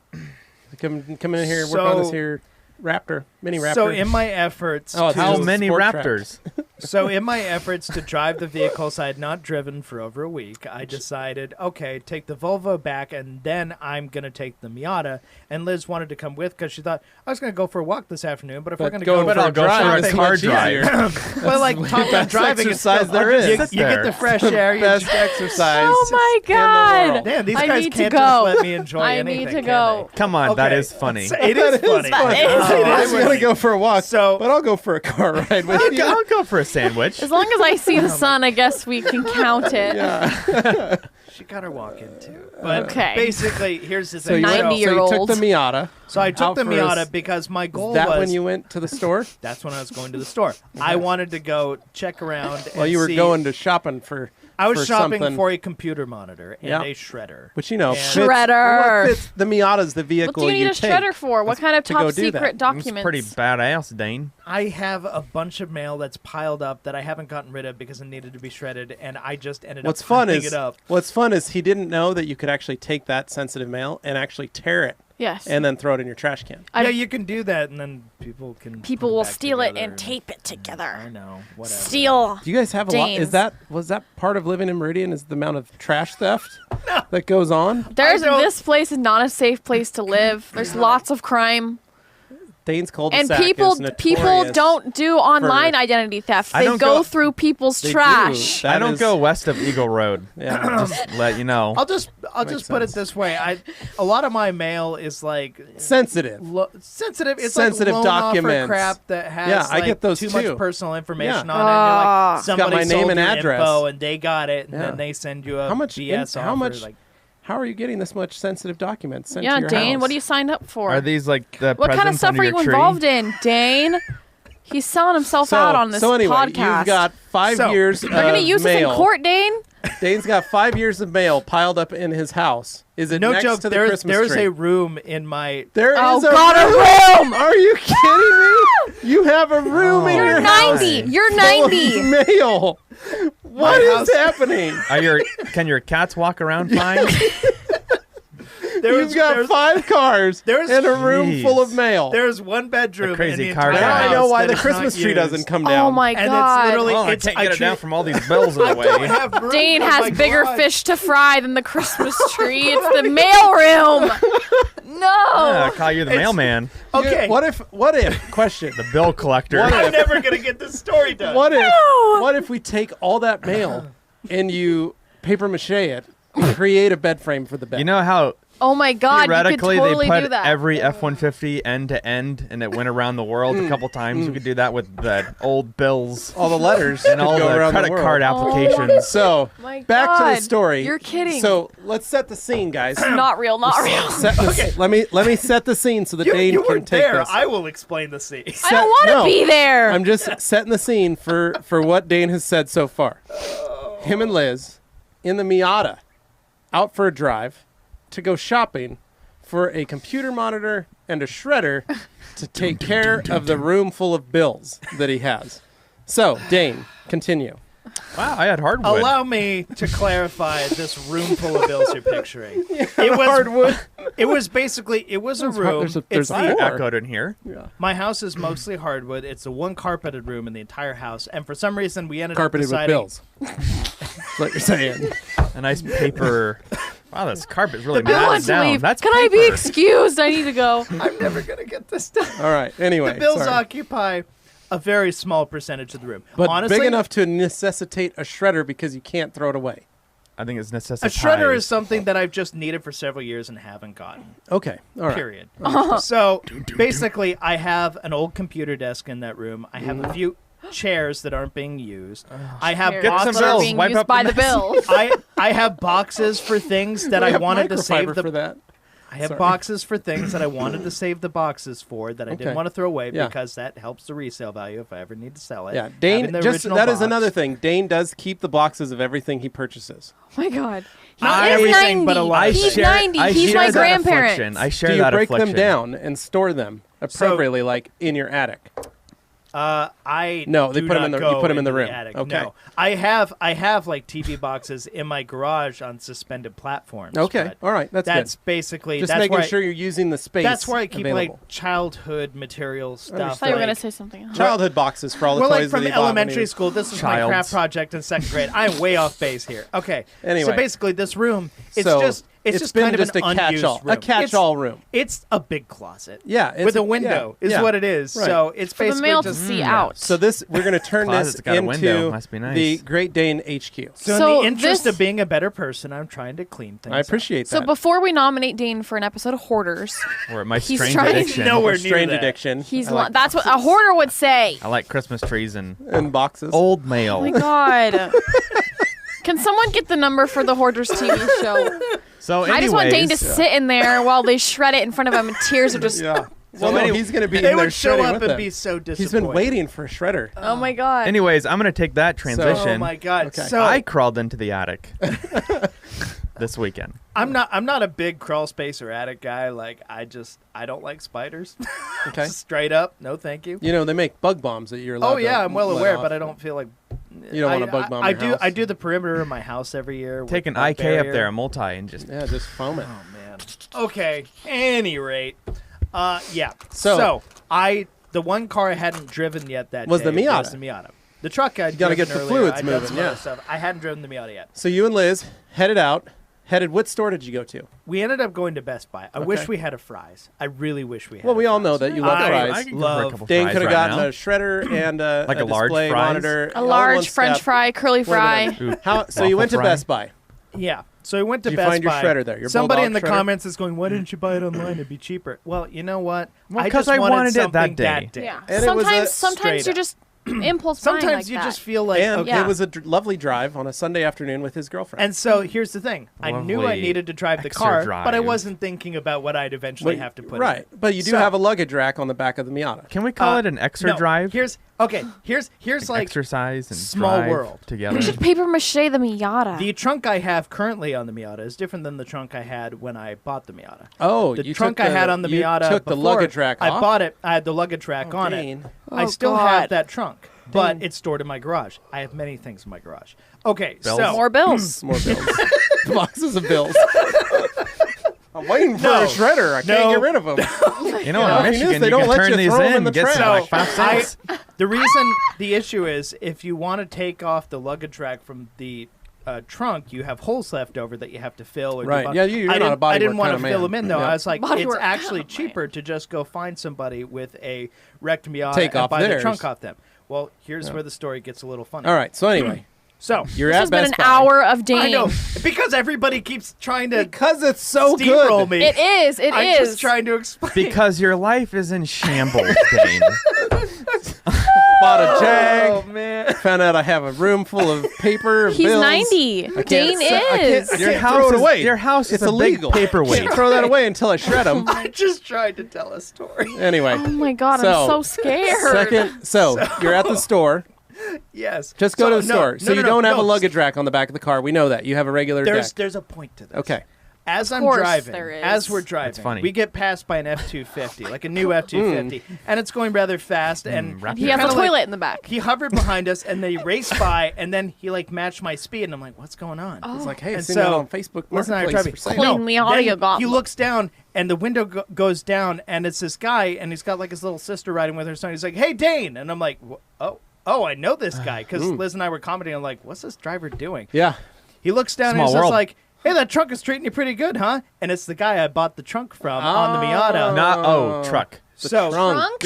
Come in here, work on this So- here Raptor, mini Raptor. So in my efforts, Oh, it's to, How Just many sport track. Raptors? So in my efforts to drive the vehicles I had not driven for over a week, I decided, okay, take the Volvo back, and then I'm going to take the Miata. And Liz wanted to come with because she thought, I was going to go for a walk this afternoon, but if we're going to go for a drive, it's car drive. Well, like talking about driving exercise there is. You get the fresh air. Best exercise. Oh my God! Damn, these guys can't just let me enjoy anything. I need to go. Come on, that is funny. It is funny. I'm going to go for a walk, so, but I'll go for a car ride with you. I'll go for a sandwich. As long as I see the sun, I guess we can count it. Yeah. She got her walk in too. But okay. Basically, here's the So thing. you 90-year-old. took the Miata. So I took the Miata because my goal was... Is that when you went to the store? That's when I was going to the store. I wanted to go check around and you were see, going to shopping for I was shopping something. for a computer monitor and a shredder. Which, you know, shredder. The Miata's the vehicle What do you need a take shredder for? What kind of to go top do secret that. documents? It's pretty badass, Dane. I have a bunch of mail that's piled up that I haven't gotten rid of because it needed to be shredded, and I just ended up picking it up. What's fun is he didn't know that you could actually take that sensitive mail and actually tear it. Yes. And then throw it in your trash can. Yeah, you can do that, and then people will steal it and tape it together. I know. Whatever. Steal. Do you guys have Danes. a lot? Was that part of living in Meridian? Is the amount of trash theft that goes on? This place is not a safe place to live. There's lots of crime. Dane's cul-de-sac And people don't do online identity theft. They go through people's trash. I don't go west of Eagle Road. Yeah, just let you know. I'll just put it this way. A lot of my mail is like sensitive. Sensitive. It's sensitive like documents. Crap that has I get those too too. much personal information on it. And like, somebody got my name and address, info and they got it, and then they send you a BS offer. How much? How are you getting this much sensitive documents sent to your Dane, house? what are you signed up for? Are these like the what kind of stuff are you involved in, Dane? He's selling himself out on this podcast. You've got 5 years of mail. They're going to use this in court, Dane? Dane's got 5 years of mail piled up in his house. Is it no next joke? to the Christmas tree? There's a room in my. There is a room. Are you kidding me? You have a room in your house. You're 90. Mail. What is happening? Can your cats walk around fine? You've got 5 cars and a room full of mail. There's one bedroom. Crazy car. Now I know why the Christmas tree doesn't come down. Oh my God! And it's literally. I can't get it down from all these bills in the way. Dane has bigger fish to fry than the Christmas tree. It's the mail room. No. Yeah, I call you the mailman. Okay. What if? Question. The bill collector. I'm never gonna get this story done. What if we take all that mail and you paper mache it, and create a bed frame for the bed? You know how? Oh my God! Theoretically, you could totally they do put that. every F-150 end to end, and it went around the world a couple times. We could do that with the old bills, all the letters, and all the credit card applications. So back to the story. You're kidding. So let's set the scene, guys. Not real. Okay. Let me set the scene so that Dane can take this. I will explain the scene. I don't want to be there. I'm just setting the scene for what Dane has said so far. Him and Liz in the Miata, out for a drive to go shopping for a computer monitor and a shredder to take care of the room full of bills that he has. So, Dane, continue. Wow, I had hardwood. Allow me to clarify this room full of bills you're picturing. It was hardwood. It was a room. There's a lot echoed in here. Yeah. My house is mostly hardwood. It's the one carpeted room in the entire house, and for some reason we ended Carpeted up deciding. with bills. That's what you're saying. A nice paper. Wow, this carpet's really Bill matted wants to down. leave. That's Can paper. I be excused? I need to go. I'm never gonna get this done. All right. Anyway, The bills sorry. occupy a very small percentage of the room, but honestly, big enough to necessitate a shredder because you can't throw it away. I think it's A necessary. shredder is something that I've just needed for several years and haven't gotten. Okay. All right. Period. So basically, I have an old computer desk in that room. I have a few chairs that aren't being used. I have Chairs Get some that boxes. are bills. being Wipe used up by the the bills. I have boxes for things that I wanted to save for the. that. I have Sorry. boxes for things that I wanted to save the boxes for that I didn't Okay. want to throw away Yeah. because that helps the resale value if I ever need to sell it. Yeah, Dane. Having the Just original that is box. another thing. Dane does keep the boxes of everything he purchases. Oh my God. Not He is everything, 90. but a lot of He's things. 90. He's share my that grandparent. affliction. I share Do you that break affliction. them down and store them appropriately, like in your attic? I no, they do put not them in the go you put them in the into room. attic. Okay. No. I have like TV boxes in my garage on suspended platforms. Okay. All right. That's good. Basically just that's making where sure you're using the space. That's where I keep available. like childhood material stuff. I thought you were going to say something else. Childhood boxes for all the well, toys like from that he bought when he elementary was- school. This was my craft project in 2nd grade. I'm way off base here. Okay. Anyway. So basically, this room, it's So, just been kind of just an a unused catch-all, room. a catch-all room. It's a big closet. Yeah, it's with a window is what it is. Right. So it's For the basically male to just see out. So we're going to turn this Closet's got a window. into Must be nice. the Great Dane HQ. So in the interest of being a better person, I'm trying to clean things. I appreciate So that. before we nominate Dane for an episode of Hoarders, Or my He's strange trying to addiction. nowhere near Strange that. addiction. that's what a hoarder would say. I like Christmas trees and in boxes. old mail. Oh my God. Can someone get the number for the Hoarders TV show? So anyways, I just want Dane to sit in there while they shred it in front of him and tears are just... Yeah. Well, no, he's going to be They in there would show shredding up with and them. be so disappointed. He's been waiting for a shredder. Oh my God. Anyways, I'm gonna take that transition. Oh my God. Okay. So I crawled into the attic this weekend. I'm not a big crawl space or attic guy. Like I don't like spiders. Okay. Straight up, no thank you. You know, they make bug bombs that you're allowed Oh yeah, to I'm well let aware, off. but I don't feel like You don't want a bug bomb I your do. house. I do the perimeter of my house every year. Take with an bug IK up barrier. there, a multi, and just Yeah, just foam it. Oh man. Okay. Any rate, yeah. So- The one car I hadn't driven yet that Was day the Miata. Was the Miata. The truck I gotta get the fluids I'd done moving, some yeah. other stuff. I hadn't driven the Miata yet. So you and Liz headed out. What store did you go to? We ended up going to Best Buy. I wish we had a Fries. I really wish we had. Well, we all Fries. know that you love I fries. can go for a love- couple Dane fries could have right gotten now. a shredder and Like a large display fries? monitor. A all in large one French step. fry, curly fry. Ooh, So you waffle went to fry. Best Buy. Yeah. So we went to Did you Best find your Buy. shredder there, your Somebody Bulldog in the shredder? comments is going, "Why didn't you buy it online? It'd be cheaper." Well, you know what? Well, I 'cause just I wanted it something that day. Yeah. And it was a Sometimes straight you up. just impulse buying Sometimes like you that. just feel like, And okay. Yeah. it was a lovely drive on a Sunday afternoon with his girlfriend. And so here's the thing: I knew I Lovely needed to drive the extra car, drive. but I wasn't thinking about what I'd eventually have to put. right. in it. But you do So- have a luggage rack on the back of the Miata. Can we call it an extra No, drive? Here's like exercise and small drive world. together. We should paper mache the Miata. the trunk I have currently on the Miata is different than the trunk I had when I bought the Miata. Oh, The you trunk took I had on the you Miata took the before luggage rack I off? bought it. I had the luggage rack on Dane. it. Oh, I still God. have that trunk, but it's stored in my garage. I have many things in my garage. Okay, Bells. so More bills. More bills. Boxes of bills. I'm waiting for No. a shredder. I can't No. get rid of them. You know, Yeah. in If you Michigan, they you don't can let turn you these throw 'em in in the and get some trash. like 5 cents. the issue is if you want to take off the luggage rack from the trunk, you have holes left over that you have to fill. Or Right. debunk. Yeah, you're I not a didn't, bodywork I didn't want to kinda fill man. them in though. Yeah. I was like, Bodywork it's actually kinda cheaper to just go find somebody with a wrecked Miata Take and off buy the theirs. trunk off them. Well, here's where the story gets a little funny. All right. So anyway, So you're This at has been Best an Buy. hour of Dane. I know because everybody keeps trying to Because it's so steamroll good. me. It is. It I'm is. just trying to explain. Because your life is in shambles, Dane. Bought a Jag. Oh man. Found out I have a room full of paper. He's bills. 90. I can't Dane se- I can't- is. I Your can't house throw it is away. Your house It's is a illegal. big paperweight. Can't throw that away until I shred them. I just tried to tell a story. Anyway. Oh my God, I'm so scared. So you're at the store. Yes. Just go So, to the no, store. no, So you no, don't have no. a luggage rack on the back of the car. We know that. You have a regular deck. There's a point to this. Okay. As I'm course driving, there is. as we're driving, funny. we get passed by an F-250, like a new F-250, and it's going rather fast. And rapid. He has a kinda toilet like- in the back. He hovered behind us, and they raced by, and then he like matched my speed, and I'm like, "What's going on?" It's like, hey, And it's seen that so- on Facebook Listen, I'm Marketplace driving. for sale. Clean No, Miata then got he me. looks down, and the window goes down, and it's this guy, and he's got like his little sister riding with her son. He's like, "Hey, Dane," and I'm like, "Oh, I know this guy," because Liz and I were commenting. I'm like, "What's this driver doing?" Yeah. He looks down Small and he's just world. like, "Hey, that trunk is treating you pretty good, huh?" And it's the guy I bought the trunk from on the Miata. Not truck. So trunk.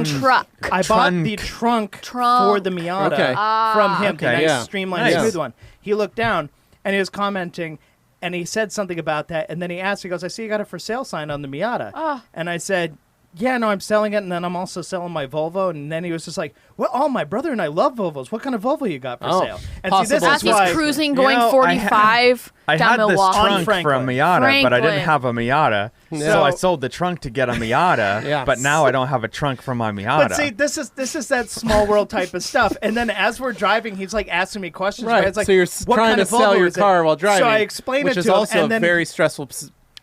Truck. I bought the trunk for the Miata Okay. from him. Okay. The nice, Yeah. streamlined, Nice. smooth one. He looked down and he was commenting, and he said something about that. And then he asked, he goes, "I see you got a for sale sign on the Miata." And I said, "Yeah, no, I'm selling it, and then I'm also selling my Volvo." And then he was just like, "Well, oh, my brother and I love Volvos. What kind of Volvo you got for Oh, sale?" And possible. see, this As is he's why cruising going know, 45 I down had this Milwaukee. trunk for a Franklin. Miata, but I Franklin. didn't have a Miata. So So- I sold the trunk to get a Miata, Yeah. but now I don't have a trunk for my Miata. But see, this is that small world type of stuff. And then as we're driving, he's like asking me questions. Right. It's like, so you're "What trying kind to of sell Volvo your is it?" car while driving. So I explain which it is to him, also and then a very stressful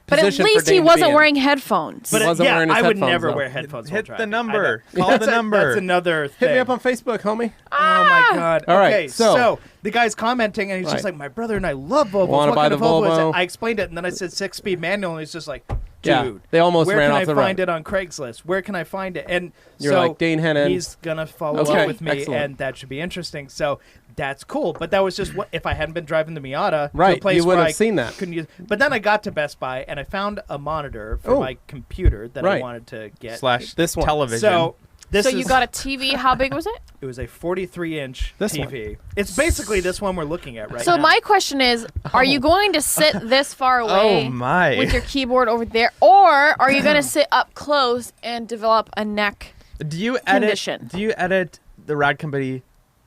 But at position for least he Dane to wasn't be in. wearing headphones. But wasn't wearing his I would headphones, never though. wear headphones. while Hit driving. the number. I Call the number. That's another thing. Hit me up on Facebook, homie. Oh my God. All right, Okay, so the guy's commenting and he's just Right. like, my brother and I love Volvos. Wanna What buy kind of the Volvo is Volvo? it? I explained it and then I said 6-speed manual and he's just like, dude, Yeah, they almost where ran can off I the find road. it on Craigslist? Where can I find it? And You're so like, Dane Hennen. he's gonna follow Okay, up with me, excellent. and that should be interesting. So that's cool. But that was just what if I hadn't been driving the Miata, to Right, a place you where wouldn't I have seen that. Couldn't use. But then I got to Best Buy and I found a monitor for Oh. my computer that I Right. wanted to get. / This one. television. So this so is, you got a TV. How big was it? it was a 43-inch This TV. It's basically this one we're looking at right So now. my question is, are you going to sit this far away oh my. with your keyboard over there, or are you going to sit up close and develop a neck? Do you condition? edit the Rad Company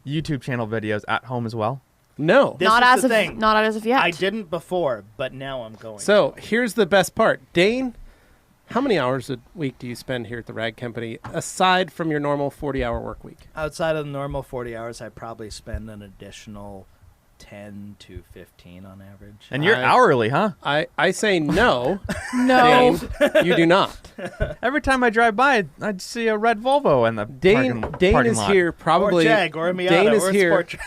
YouTube channel videos at home as well? No. This Not is as the of thing. not as of yet. I didn't before, but now I'm going. So here's the best part. Dane, how many hours a week do you spend here at the Rad Company, aside from your normal 40-hour work week? outside of the normal 40 hours, I probably spend an additional 10 to 15 on average. And you're I- hourly, huh? I say no, no. Dane, you do not. Every time I drive by, I see a red Volvo in the Dane parking is lot. here probably. or Jag, or a Miata, Dane is or a here Sport Jag.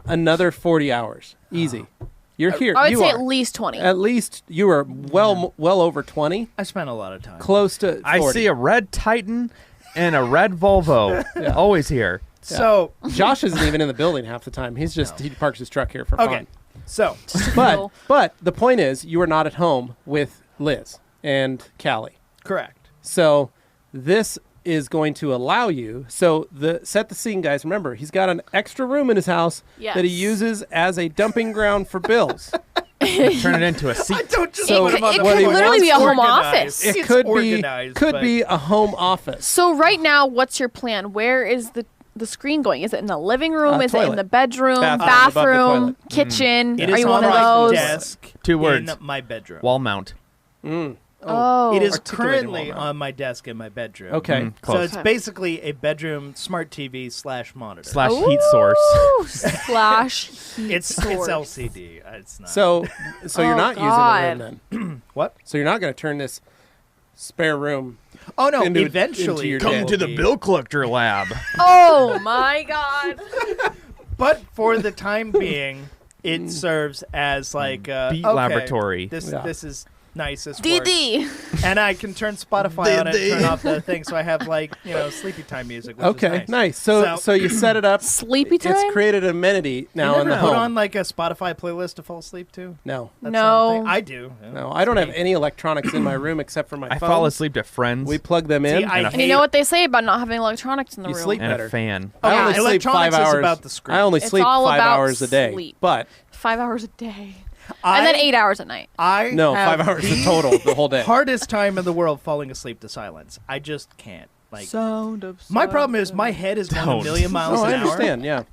another 40 hours. Easy. You're here. I would you say are. at least 20. At least you are well over 20, I spent a lot of time. close to 40. I see a red Titan and a red Volvo. Always here. So, Josh isn't even in the building half the time. He's just he parks his truck here for okay. fun. So, But the point is, you are not at home with Liz and Callie. correct. So this is going to allow you. So set the scene, guys. Remember, he's got an extra room in his house Yes. that he uses as a dumping ground for bills. Turn it into a seat. Don't just So put him on it the could floor. literally be a home Organized. office. It It's could organized, but- be a home office. So right now, what's your plan? Where is the screen going? Is it in the living room? Is it in Toilet. the bedroom? Bathroom above the Bathroom? toilet. Kitchen? It Are is you on one of my those? desk 2 words. in my bedroom. Wall mount. Oh. It is articulated currently wall mount. on my desk in my bedroom. Okay. Mm, So close. it's basically a bedroom smart TV / monitor. / heat source. Ooh, slash heat It's source. LCD. It's not. So you're Oh, not God. using the room then. What? So you're not going to turn this spare room. Oh no! into Eventually, your it Come will to the be. bill collector lab. Oh my God. But for the time being, it serves as like Beat okay, laboratory. This is nice. This works. DD. And I can turn Spotify on it, turn off the thing, so I have like sleepy time music. Which Okay, is nice. So you set it up. Sleepy time? It's created an amenity now you in the never put home. on like a Spotify playlist to fall asleep to? No, That's No. not a thing? I do. no, I don't have any electronics in my room except for my I phone. fall asleep to Friends We plug them in. See, I And a- And you know what they say about not having electronics in the You room? sleep and better. a fan. I Okay, only sleep electronics 5 is hours. about the screen. I only It's sleep all 5 about hours a day. sleep. But 5 hours a day. I, And then 8 hours at night. I no, have 5 hours the in total the whole day. hardest time in the world falling asleep to silence. I just can't. Like Sound of my problem is my head is going a Don't. million miles Oh, an I hour. understand. Yeah.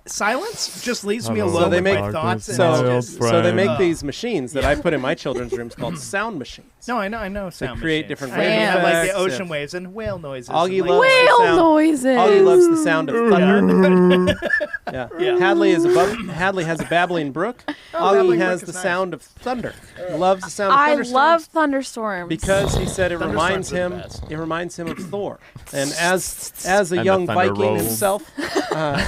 Silence just leaves me So alone they with make- my thoughts. So they make Ugh. these machines that I put in my children's rooms called sound machines. No, I know. Sound create machines. different And they wave have, like the effects, ocean yeah. waves and whale noises. Augie and, loves like, the Whale sound. noises. Augie loves the sound of thunder. Yeah. Yeah. Hadley has a babbling brook. Augie babbling has brook the is nice. sound of thunder. Loves the sound of I thunderstorms. love thunderstorms. Because he said it reminds him. Thunderstorms are the best. It reminds him of Thor, and as a And the young thunder Viking rolls. himself,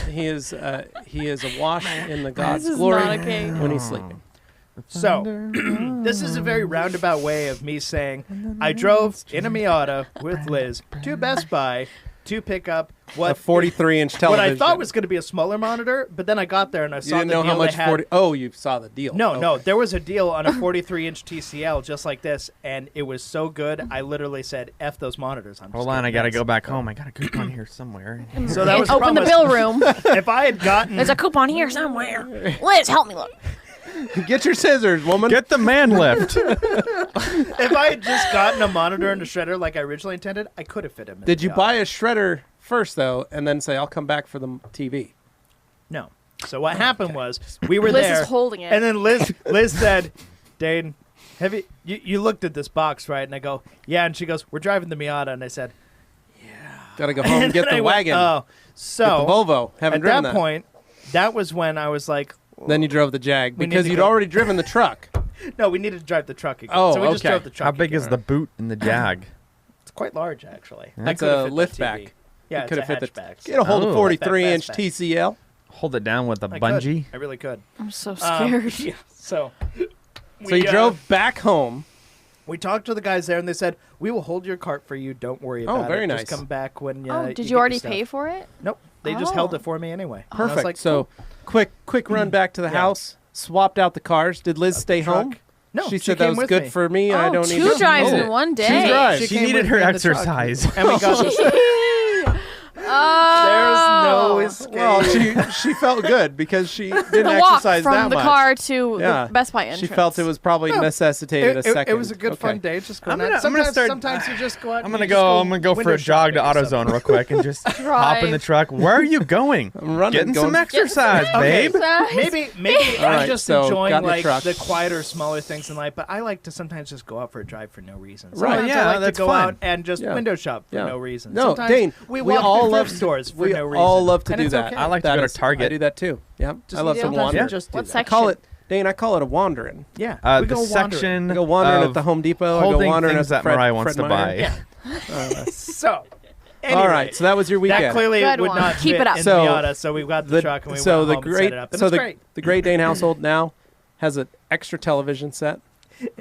he is awash in the God's This is glory not okay. when he's sleeping. So, this is a very roundabout way of me saying I drove in a Miata with Liz to Best Buy to pick up A what 43-inch what television. I thought was going to be a smaller monitor, but then I got there and I You saw didn't the know deal how much they had. 40. Oh, you saw the deal. No, Okay. there was a deal on a 43-inch TCL just like this, and it was so good. I literally said, "F those monitors." I'm just Hold on, I getting gotta this. go back home. I got a coupon here somewhere. So that was Open the promised. bill room. If I had gotten, There's a coupon here somewhere. Liz, help me look. Get your scissors, woman. Get the man lift. if I had just gotten a monitor and a shredder like I originally intended, I could have fit him. In Did the you job. buy a shredder first though, and then say I'll come back for the TV? No. So what happened was we were Liz there, is holding it. and then Liz said, "Dane, have you looked at this box, right?" And I go, "Yeah." And she goes, "We're driving the Miata," and I said, Gotta go home and get then I the went, wagon. Oh, Get so the Volvo. Haven't at driven that point, that was when I was like, Then you drove the Jag We need because to you'd go- already driven the truck. No, we needed to drive the truck again. Oh, so we just okay. drove the truck. How big again. is the boot in the Jag? It's quite large, actually. That's a liftback. Yeah, could it's a have fit hatchback. Get a hold of 43-inch Fastback. TCL. Hold it down with a I bungee. could. I really could. I'm so scared. Yeah, so You drove back home. We talked to the guys there, and they said, we will hold your cart for you. Don't worry about it. Very nice. Just come back when Did you you already get your pay stuff. for it? Nope. They just held Oh. it for me anyway. And I was Perfect. like, So quick run back to the house. Swapped out the cars. Did Liz stay truck. home? No, She she said that came was with good me. for me. I don't need Two to- drives Oh. in one Two day. drives. She She came needed with her me in the truck. exercise. And we got There's no escape. Well, she felt good because she didn't The walk exercise from that the much. car to the Best Buy entrance. She felt it was probably necessitated a second. It was a good fun day. Just going out. Sometimes you just go out. I'm gonna go for a jog to AutoZone real quick and just hop in the truck. Where are you going? I'm running. Getting some exercise, babe. Maybe All I'm right, just so enjoying got in the like truck. the quieter, smaller things in life. But I like to sometimes just go out for a drive for no reason. Right. Sometimes Yeah, I like that's to go fun. out and just window shop for no reason. No, Sometimes Dane, we we walk all through love thrift stores for we no reason. all love to And do it's that. okay. I like to That go to is- Target. I do that too. Yeah, Just I love to sometimes wander. we just do What that. section? Call it, Dane. I call it a wandering. Yeah, The we go wandering. section I go wandering of at the Home Depot. I go holding wandering things at that Mariah wants to buy. Yeah. So, anyway, All right, so that was your weekend. that clearly Good would one. not Keep fit it up. in So, Miata, so we got the truck and we went home and set it up. And it's great. the Great Dane household now has an extra television set,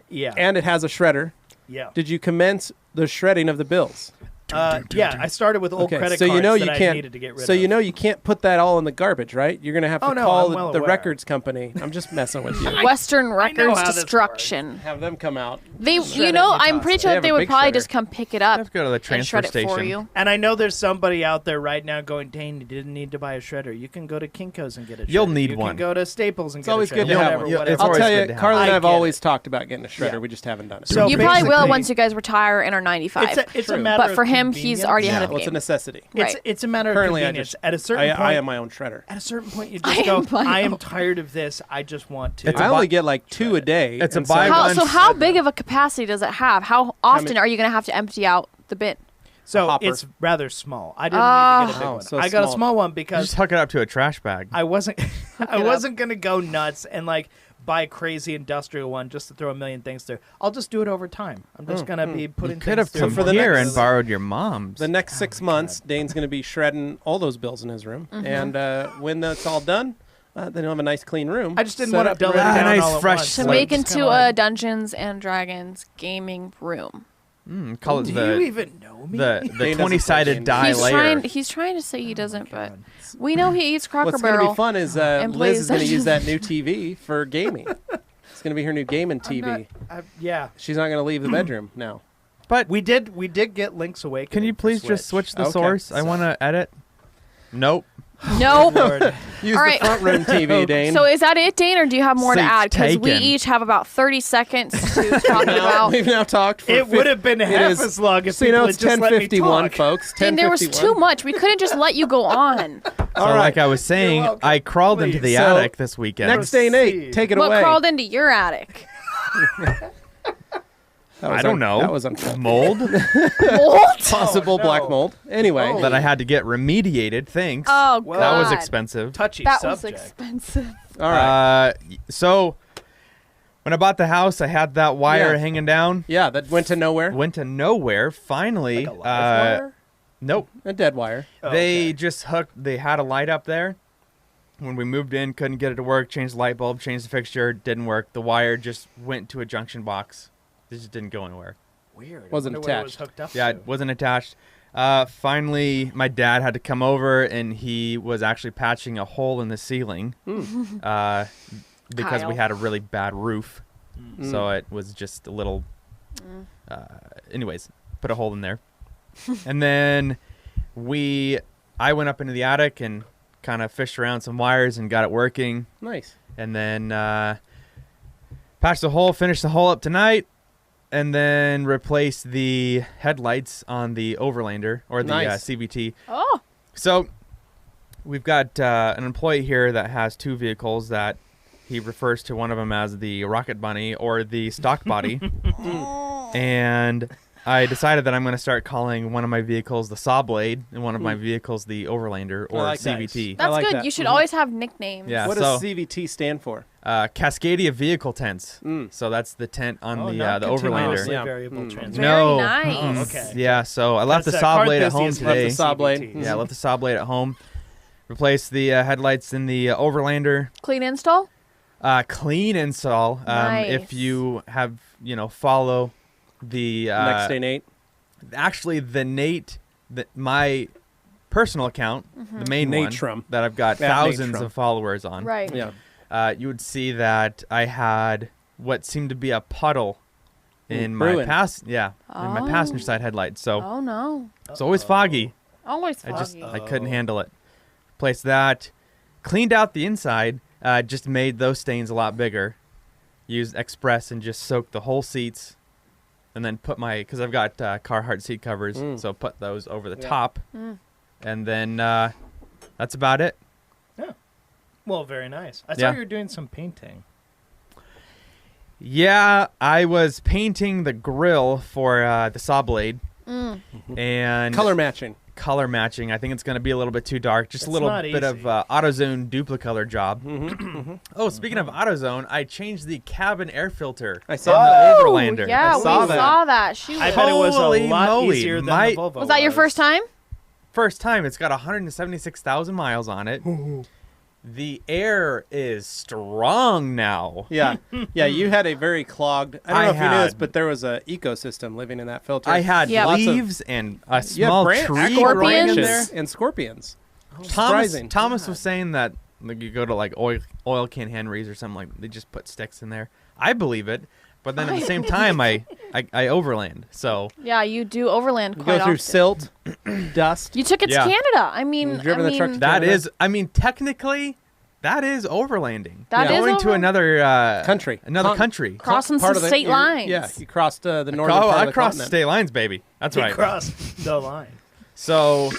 Yeah. and it has a shredder. Yeah. Did you commence the shredding of the bills? Yeah, I started with old credit so cards you know that you I can't. needed to get rid So of. you know you can't put that all in the garbage, right? You're gonna have to Oh, no, call I'm well the aware. records company. I'm just messing with you. Western how Records this Destruction. Have them come out. They, Shred you it know, and you I'm toss pretty it. sure They that have they a would big probably shredder. just come pick it I up have to go to the and transfer shred it for station. you. And I know there's somebody out there right now going, Dane, you didn't need to buy a shredder. You can go to Kinko's and get a shredder. You'll need you one. can go to Staples and It's get always a good shredder. to have Whatever, one. whatever. It's I'll always tell good you, to have. Carly and I I have get always it. talked about getting a shredder. Yeah. We just haven't done it. So You probably will basically- once you guys retire and are 95. It's a True. matter But for of him, he's already convenience. ahead of well, it's a game. necessity. Right. It's a matter Currently, of I convenience. just At a certain point, I am my own shredder. At a certain point, you I just go, am my I am own. tired of this. I just want to. It's a I only bu- get like 2 a day. It's a and so- buy one. How big of a capacity does it have? How often many- are you going to have to empty out the bin? So hopper. it's rather small. I didn't need to get a big Oh, one. so I got a small. small one You because just hook it up to a trash bag. I wasn't I it up. wasn't gonna go nuts and like buy a crazy industrial one just to throw a million things through. I'll just do it over time. I'm just gonna be putting Could have things come through. the here next- and borrowed your mom's. The next 6 months, Dane's going to be shredding all those bills in his room, and when that's all done, then he'll have a nice clean room. I just didn't set want to up dull it and ready. down nice all at fresh once. To Like, make Just into kinda a like, Dungeons and Dragons gaming room. Call it do you the even know me? the Dane 20-sided doesn't die layer. He's trying to say he doesn't, but God. we know he eats Cracker What's going to Barrel. be fun is and Liz plays is going to use that Dungeons. new TV for gaming. It's going to be her new gaming TV. Yeah, She's not going to leave the bedroom now. But we did get Link's Awakening. can you for please just switch the Okay. source? I want to edit. Nope. Nope. Lord. Use All the right. front room TV, Dane. So is that it, Dane, or do you have more to Seats add? Because we taken. each have about 30 seconds to talk about. We've now talked for It would have been half is- as long if So you people know had it's just let me 10:51, talk. folks. Dane, there was 10:51. too much. We couldn't just let you go on. So All right. like I was saying, welcome. I crawled into the Please. So, attic this weekend. Next Dane 8, Proceed. take it What away. crawled into your attic? That was I don't know. That was unfair. Mold Mold? Possible no. black mold. Anyway, Oh. that I had to get remediated. Thanks. Oh, Well, that was God. expensive. Touchy That was subject. expensive. all right. So when I bought the house, I had that wire Yeah. hanging down. Yeah, that went to nowhere. Went to nowhere. Finally, Like a live wire? nope. A dead wire. Oh, They okay. just hooked. They had a light up there. When we moved in, couldn't get it to work. Changed the light bulb, changed the fixture, didn't work. The wire just went to a junction box. It just didn't go anywhere. Weird. I Wasn't wonder what it was attached. hooked up Yeah, to. it wasn't attached. Finally, my dad had to come over, and he was actually patching a hole in the ceiling because Kyle. we had a really bad roof. So it was just a little. Anyways, put a hole in there, and then I went up into the attic and kind of fished around some wires and got it working, Nice. and then patched the hole, finished the hole up tonight. And then replace the headlights on the Overlander or the Nice. CVT. Oh, So we've got an employee here that has 2 vehicles that he refers to one of them as the Rocket Bunny or the stock body. And I decided that I'm going to start calling one of my vehicles the Saw Blade and one of my vehicles the Overlander or like that. CVT. that's like good. that. You should Mhm. always have nicknames. Yeah. What so- does CVT stand for? Cascadia vehicle tents. So that's the tent on the Overlander. Variable transfer. No. Very nice. Oh, okay. Yeah, so I left the That's saw car blade at home enthusiast today. Left the saw blade. Yeah, I left the saw blade at home. Replaced the headlights in the Overlander. Clean install? Clean install. Nice. If you have, follow the Next day, Nate. Actually, my personal account, the main Nate one Shrum. that I've got Nate thousands Shrum. of followers on. Right. Yeah. You would see that I had what seemed to be a puddle in my ruin. in my passenger side headlights. So Oh, no. it's always foggy. Always foggy. I couldn't handle it. Replaced that, cleaned out the inside, just made those stains a lot bigger. Used Express and just soaked the whole seats, and then put because I've got Carhartt seat covers, so put those over the top, and then that's about it. Yeah. Well, very nice. I saw you were doing some painting. Yeah, I was painting the grill for the saw blade, and Color matching. I think it's going to be a little bit too dark. Just a little bit of AutoZone duplicolor job. Oh, speaking of AutoZone, I changed the cabin air filter. I on saw that. the Overlander. Yeah, I saw we that. saw that. Shoot. I bet it was a Holy lot moly. easier than My- the Volvo. Was that your first time? First time. It's got 176,000 miles on it. The air is strong now. Yeah. Yeah, you had a very clogged. I don't know if you knew this, had- but there was an ecosystem living in that filter. I had Yep. leaves and a You had small branch- tree actual growing in Scorpions. there. branches and scorpions. Thomas Surprising. was saying that you go to like oil can Henry's or something, like they just put sticks in there. I believe it, but then at the same time I overland. So Yeah, you do overland You quite go through often. silt, dust. You took it Yeah. to Canada. I mean, You've driven the truck to that Canada? is, technically, that is overlanding. That is going to over- another Country. country. crossing Part some of the- state you're- lines. Yeah, you crossed the northern part of I the crossed the continent. state lines, baby. That's He right. crossed the line. So,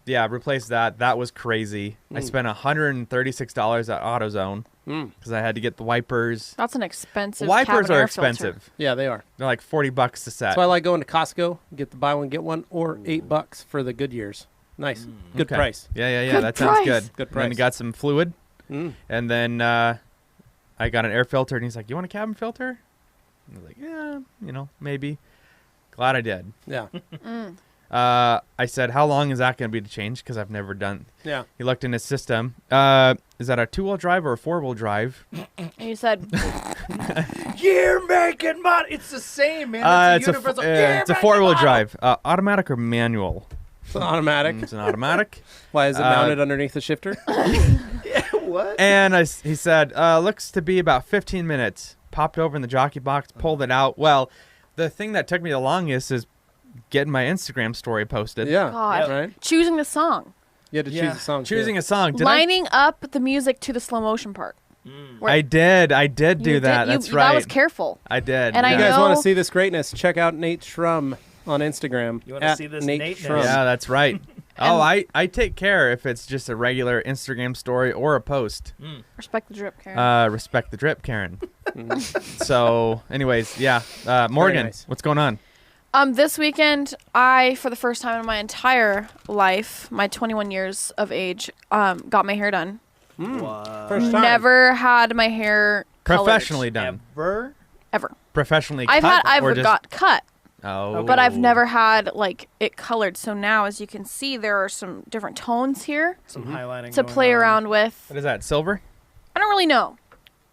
replaced that. That was crazy. I spent $136 at AutoZone because I had to get the wipers. That's an expensive. Wipers cabin are air filter. expensive. Yeah, they are. They're like $40 to set. That's why I like going to Costco, get the buy one, get one, or $8 for the Goodyears. Nice. Good Okay. price. Yeah. Good That sounds price. good. Good And then price. got some fluid, Mm. and then I got an air filter, and he's like, "You want a cabin filter?" And I was like, "Yeah, maybe." Glad I did. Yeah. I said, "How long is that going to be to change?" Because I've never done. Yeah. He looked in his system. Is that a 2-wheel drive or a 4-wheel drive? And you said, You're making money. It's the same, man. It's a 4-wheel drive. Automatic or manual? It's an automatic. It's an automatic. Why is it mounted underneath the shifter? What? And he said, looks to be about 15 minutes. Popped over in the jockey box, pulled it out. Well, the thing that took me the longest is getting my Instagram story posted. Yeah. God. Right? choosing the song, You had to choose a song. too. Choosing a song. Did lining up the music to the slow motion part. Where I did do you that. did- That's you, right. That was careful. I did. And I If you guys know- want to see this greatness, check out Nate Shrum on Instagram. You wanna at see this Nate Nateness? Shrum. Yeah, that's right. I take care if it's just a regular Instagram story or a post. Respect the drip, Karen. Respect the drip, Karen. So, anyways, Morgan, nice. what's going on? This weekend, I, for the first time in my entire life, my 21 years of age, got my hair done. First time. Never had my hair colored. Professionally done. Ever. Professionally I've cut? I've or just- got cut, Oh. but I've never had like it colored. So now, as you can see, there are some different tones here Some highlighting to going play on. around with. What is that, silver? I don't really know.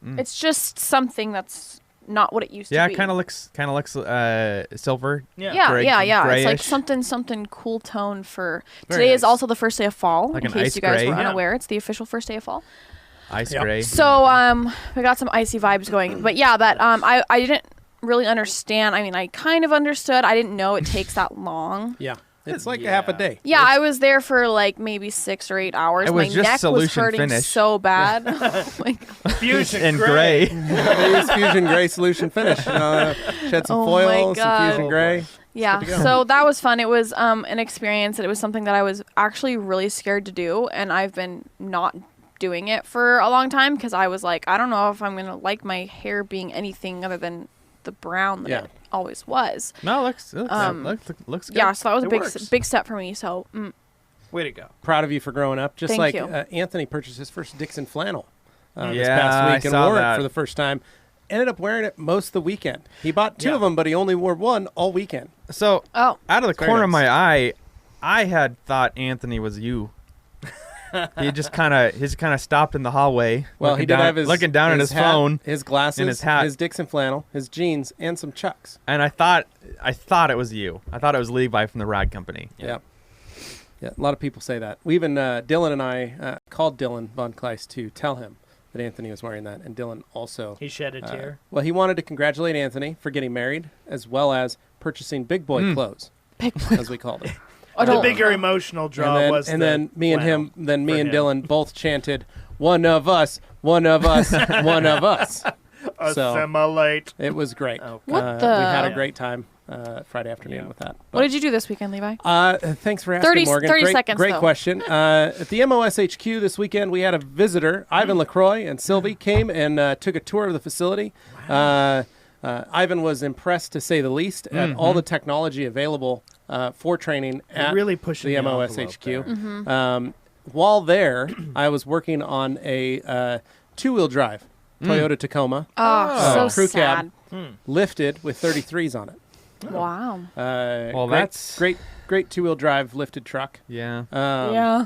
It's just something that's not what it used Yeah, to it be. kind of looks silver. Yeah. Yeah, gray- yeah. It's like grayish. something cool tone for Very today is nice. also the first day of fall. Like in an case ice you guys gray. were Yeah. unaware, it's the official first day of fall. Ice Yep. gray. So we got some icy vibes going. But yeah, that I didn't really understand. I mean, I kind of understood. I didn't know it takes that long. Yeah. It's like a half a day. Yeah, I was there for like maybe 6 or 8 hours. It was My just neck was solution hurting finish. so bad. Oh my God. Fusion in gray. They use Fusion Gray Solution Finish. Shed some Oh foil, my some God. Fusion Gray. Yeah, good to go. so that was fun. It was an experience, and it was something that I was actually really scared to do, and I've been not doing it for a long time because I was like, I don't know if I'm gonna like my hair being anything other than the brown that Yeah. it always was. No, looks good. Yeah, so that was a It big works. big step for me. So Way to go. Proud of you for growing up. Just Thank like you. Anthony purchased his first Dixon flannel this past week I and saw wore that. it for the first time. Ended up wearing it most of the weekend. He bought 2 Yeah. of them, but he only wore 1 all weekend. So, Oh. out of the Very corner of nice. my eye, I had thought Anthony was you. He just kind of stopped in the hallway. Well, he did have his looking down at his hat, phone, his glasses, and his hat. his Dixon flannel, his jeans, and some Chucks. and I thought it was you. I thought it was Levi from the Rad Company. Yeah. Yeah, a lot of people say that. We even, Dylan and I called Dylan Von Kleist to tell him that Anthony was wearing that. And Dylan also... He shed a tear. Well, he wanted to congratulate Anthony for getting married, as well as purchasing big boy clothes, Big boy. as we called it. The bigger emotional draw was and the then me and flannel him, then me for and him. Dylan both chanted, "One of us, one of us, one of us." So Assimilate. it was great. Oh, What We the- had a Yeah. great time Friday afternoon Yeah. with that. What did you do this weekend, Levi? Thanks for asking, 30 Morgan. 30 great, seconds, Great though. question. At the MOS HQ this weekend, we had a visitor. Ivan LaCroix and Sylvie came and took a tour of the facility. Ivan was impressed, to say the least, at all the technology available for training at really pushing the the MOS envelope HQ. there. While there, I was working on a 2-wheel drive Toyota Tacoma, Oh, crew so cab. sad. lifted with 33s on it. Wow. Well, great, that's- great 2-wheel drive lifted truck. Yeah, Yeah.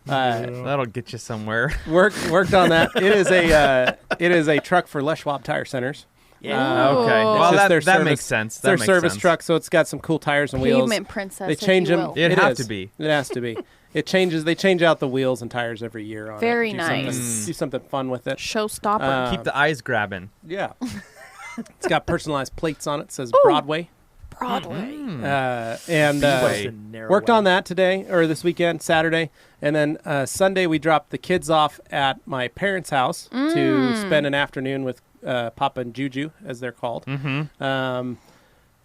that'll get you somewhere. Worked on that. It is a truck for Les Schwab Tire Centers. Yeah. Okay, Oh. well It's just that their makes service- sense. It's their That makes service sense. truck, so it's got some cool tires and wheels. Pavement princess. They if change you them. will. It It has is. to be. It has to be. It changes. They change out the wheels and tires every year on it. Very Do nice. something- Do something fun with it. Showstopper. Keep the eyes grabbing. Yeah. It's got personalized plates on it. It says Broadway. Broadway. And Speedway. a narrow worked way. on that today, or this weekend, Saturday. And then Sunday, we dropped the kids off at my parents' house to spend an afternoon with Papa and Juju, as they're called.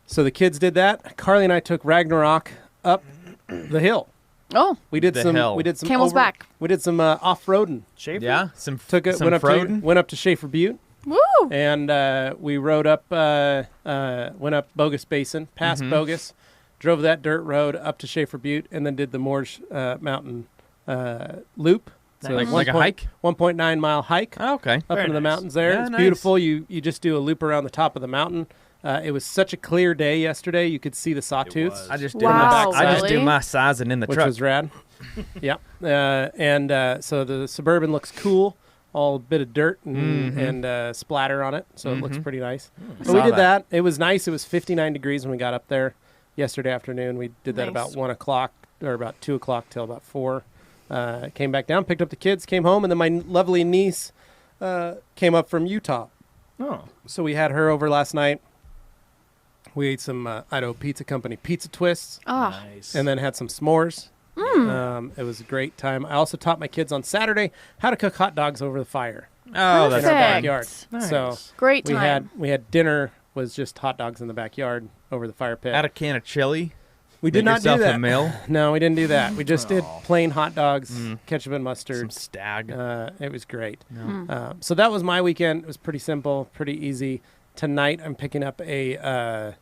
So the kids did that. Carly and I took Ragnarok up the hill. Oh, We did The some. hill. We did some Camel's back. We did some off-roading. Schaefer? Yeah, some Went up to Schaefer Butte, woo! and we rode up. Went up Bogus Basin, past Bogus, drove that dirt road up to Schaefer Butte, and then did the Moores Mountain loop. So Nice. like a hike. 1.9 mile hike Oh, okay. up Very into the nice. mountains there. Yeah, It's nice. beautiful. You just do a loop around the top of the mountain. It was such a clear day yesterday. You could see the sawtooths, was. I just do Wow, my I just do really? my sizing in the which truck. was rad. Yeah. So the Suburban looks cool. All a bit of dirt and splatter on it. So it looks pretty nice. But we saw did that. that. It was nice. It was 59 degrees when we got up there yesterday afternoon. We did that Nice. about 1 o'clock or about 2 o'clock till about 4. Came back down, picked up the kids, came home, and then my lovely niece came up from Utah. Oh. So we had her over last night. We ate some Idaho Pizza Company pizza twists, Ah, Nice. and then had some s'mores. It was a great time. I also taught my kids on Saturday how to cook hot dogs over the fire Oh, that's in our Perfect. fun. backyard. Nice. So great we time. had dinner was just hot dogs in the backyard over the fire pit. Add a can of chili. We did Make not do yourself that. a meal. No, we didn't do that. We just did plain hot dogs, ketchup and Some mustard. stag. It was great. No. So that was my weekend. It was pretty simple, pretty easy. Tonight I'm picking up a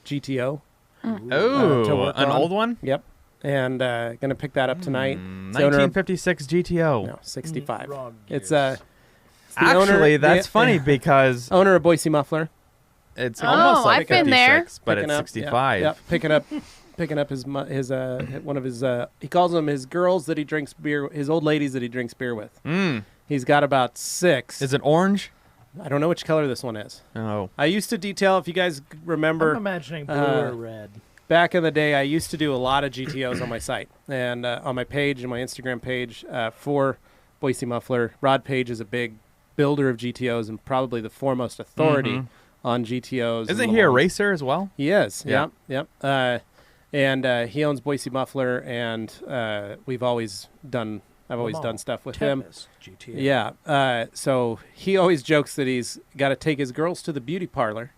GTO. Oh, to work an on. old one? Yep. And gonna pick that up tonight. It's the owner of- 1956 GTO. No, 65. Wrong It's gears. it's the owner- Actually, that's the- funny because owner of Boise Muffler. it's Oh, almost like I've been there. 56, but Picking it's up- 65. Yep, picking up his one of his he calls them his girls that he drinks beer, his old ladies that he drinks beer with. Mm. He's got about 6. Is it orange? I don't know which color this one is. Oh. I used to detail, if you guys I'm remember, imagining blue or red. back in the day, I used to do a lot of GTOs on my site and on my page and my Instagram page for Boise Muffler. Rod Page is a big builder of GTOs and probably the foremost authority on GTOs. Isn't and he a Le Mans. racer as well? He is. Yeah. Yep. And he owns Boise Muffler, and I've always done stuff with him. Tempest GTO. Yeah. So he always jokes that he's got to take his girls to the beauty parlor.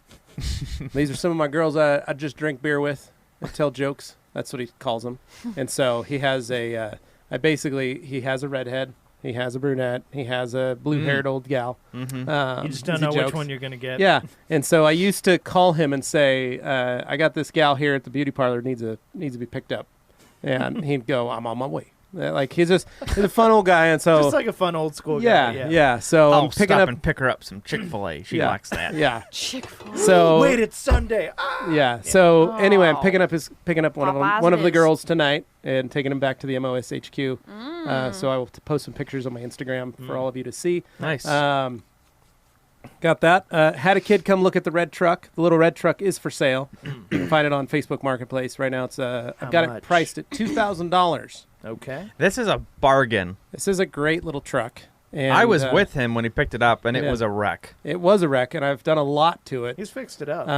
These are some of my girls I just drink beer with and tell jokes. That's what he calls them. And so he has he has a redhead. He has a brunette. He has a blue-haired old gal. Mm-hmm. You just don't know which one you're going to get. Yeah. And so I used to call him and say, I got this gal here at the beauty parlor needs to be picked up. And he'd go, I'm on my way. Like he's a fun old guy, and so just like a fun old school yeah, guy. yeah. So I'll I'm picking stop up and pick her up some Chick-fil-A. She likes that. Yeah. Chick-fil-A. So Wait, it's Sunday. Ah! yeah. So anyway, I'm Oh. picking up one of the Positive. girls tonight and taking him back to the MOS HQ. So I will post some pictures on my Instagram for all of you to see. Nice. Got that. Had a kid come look at the red truck. The little red truck is for sale. You can find it on Facebook Marketplace right now. It's I've got much? it priced at $2,000. Okay. This is a bargain. This is a great little truck. And I was with him when he picked it up, and it yeah. was a wreck. It was a wreck, and I've done a lot to it. He's fixed it up.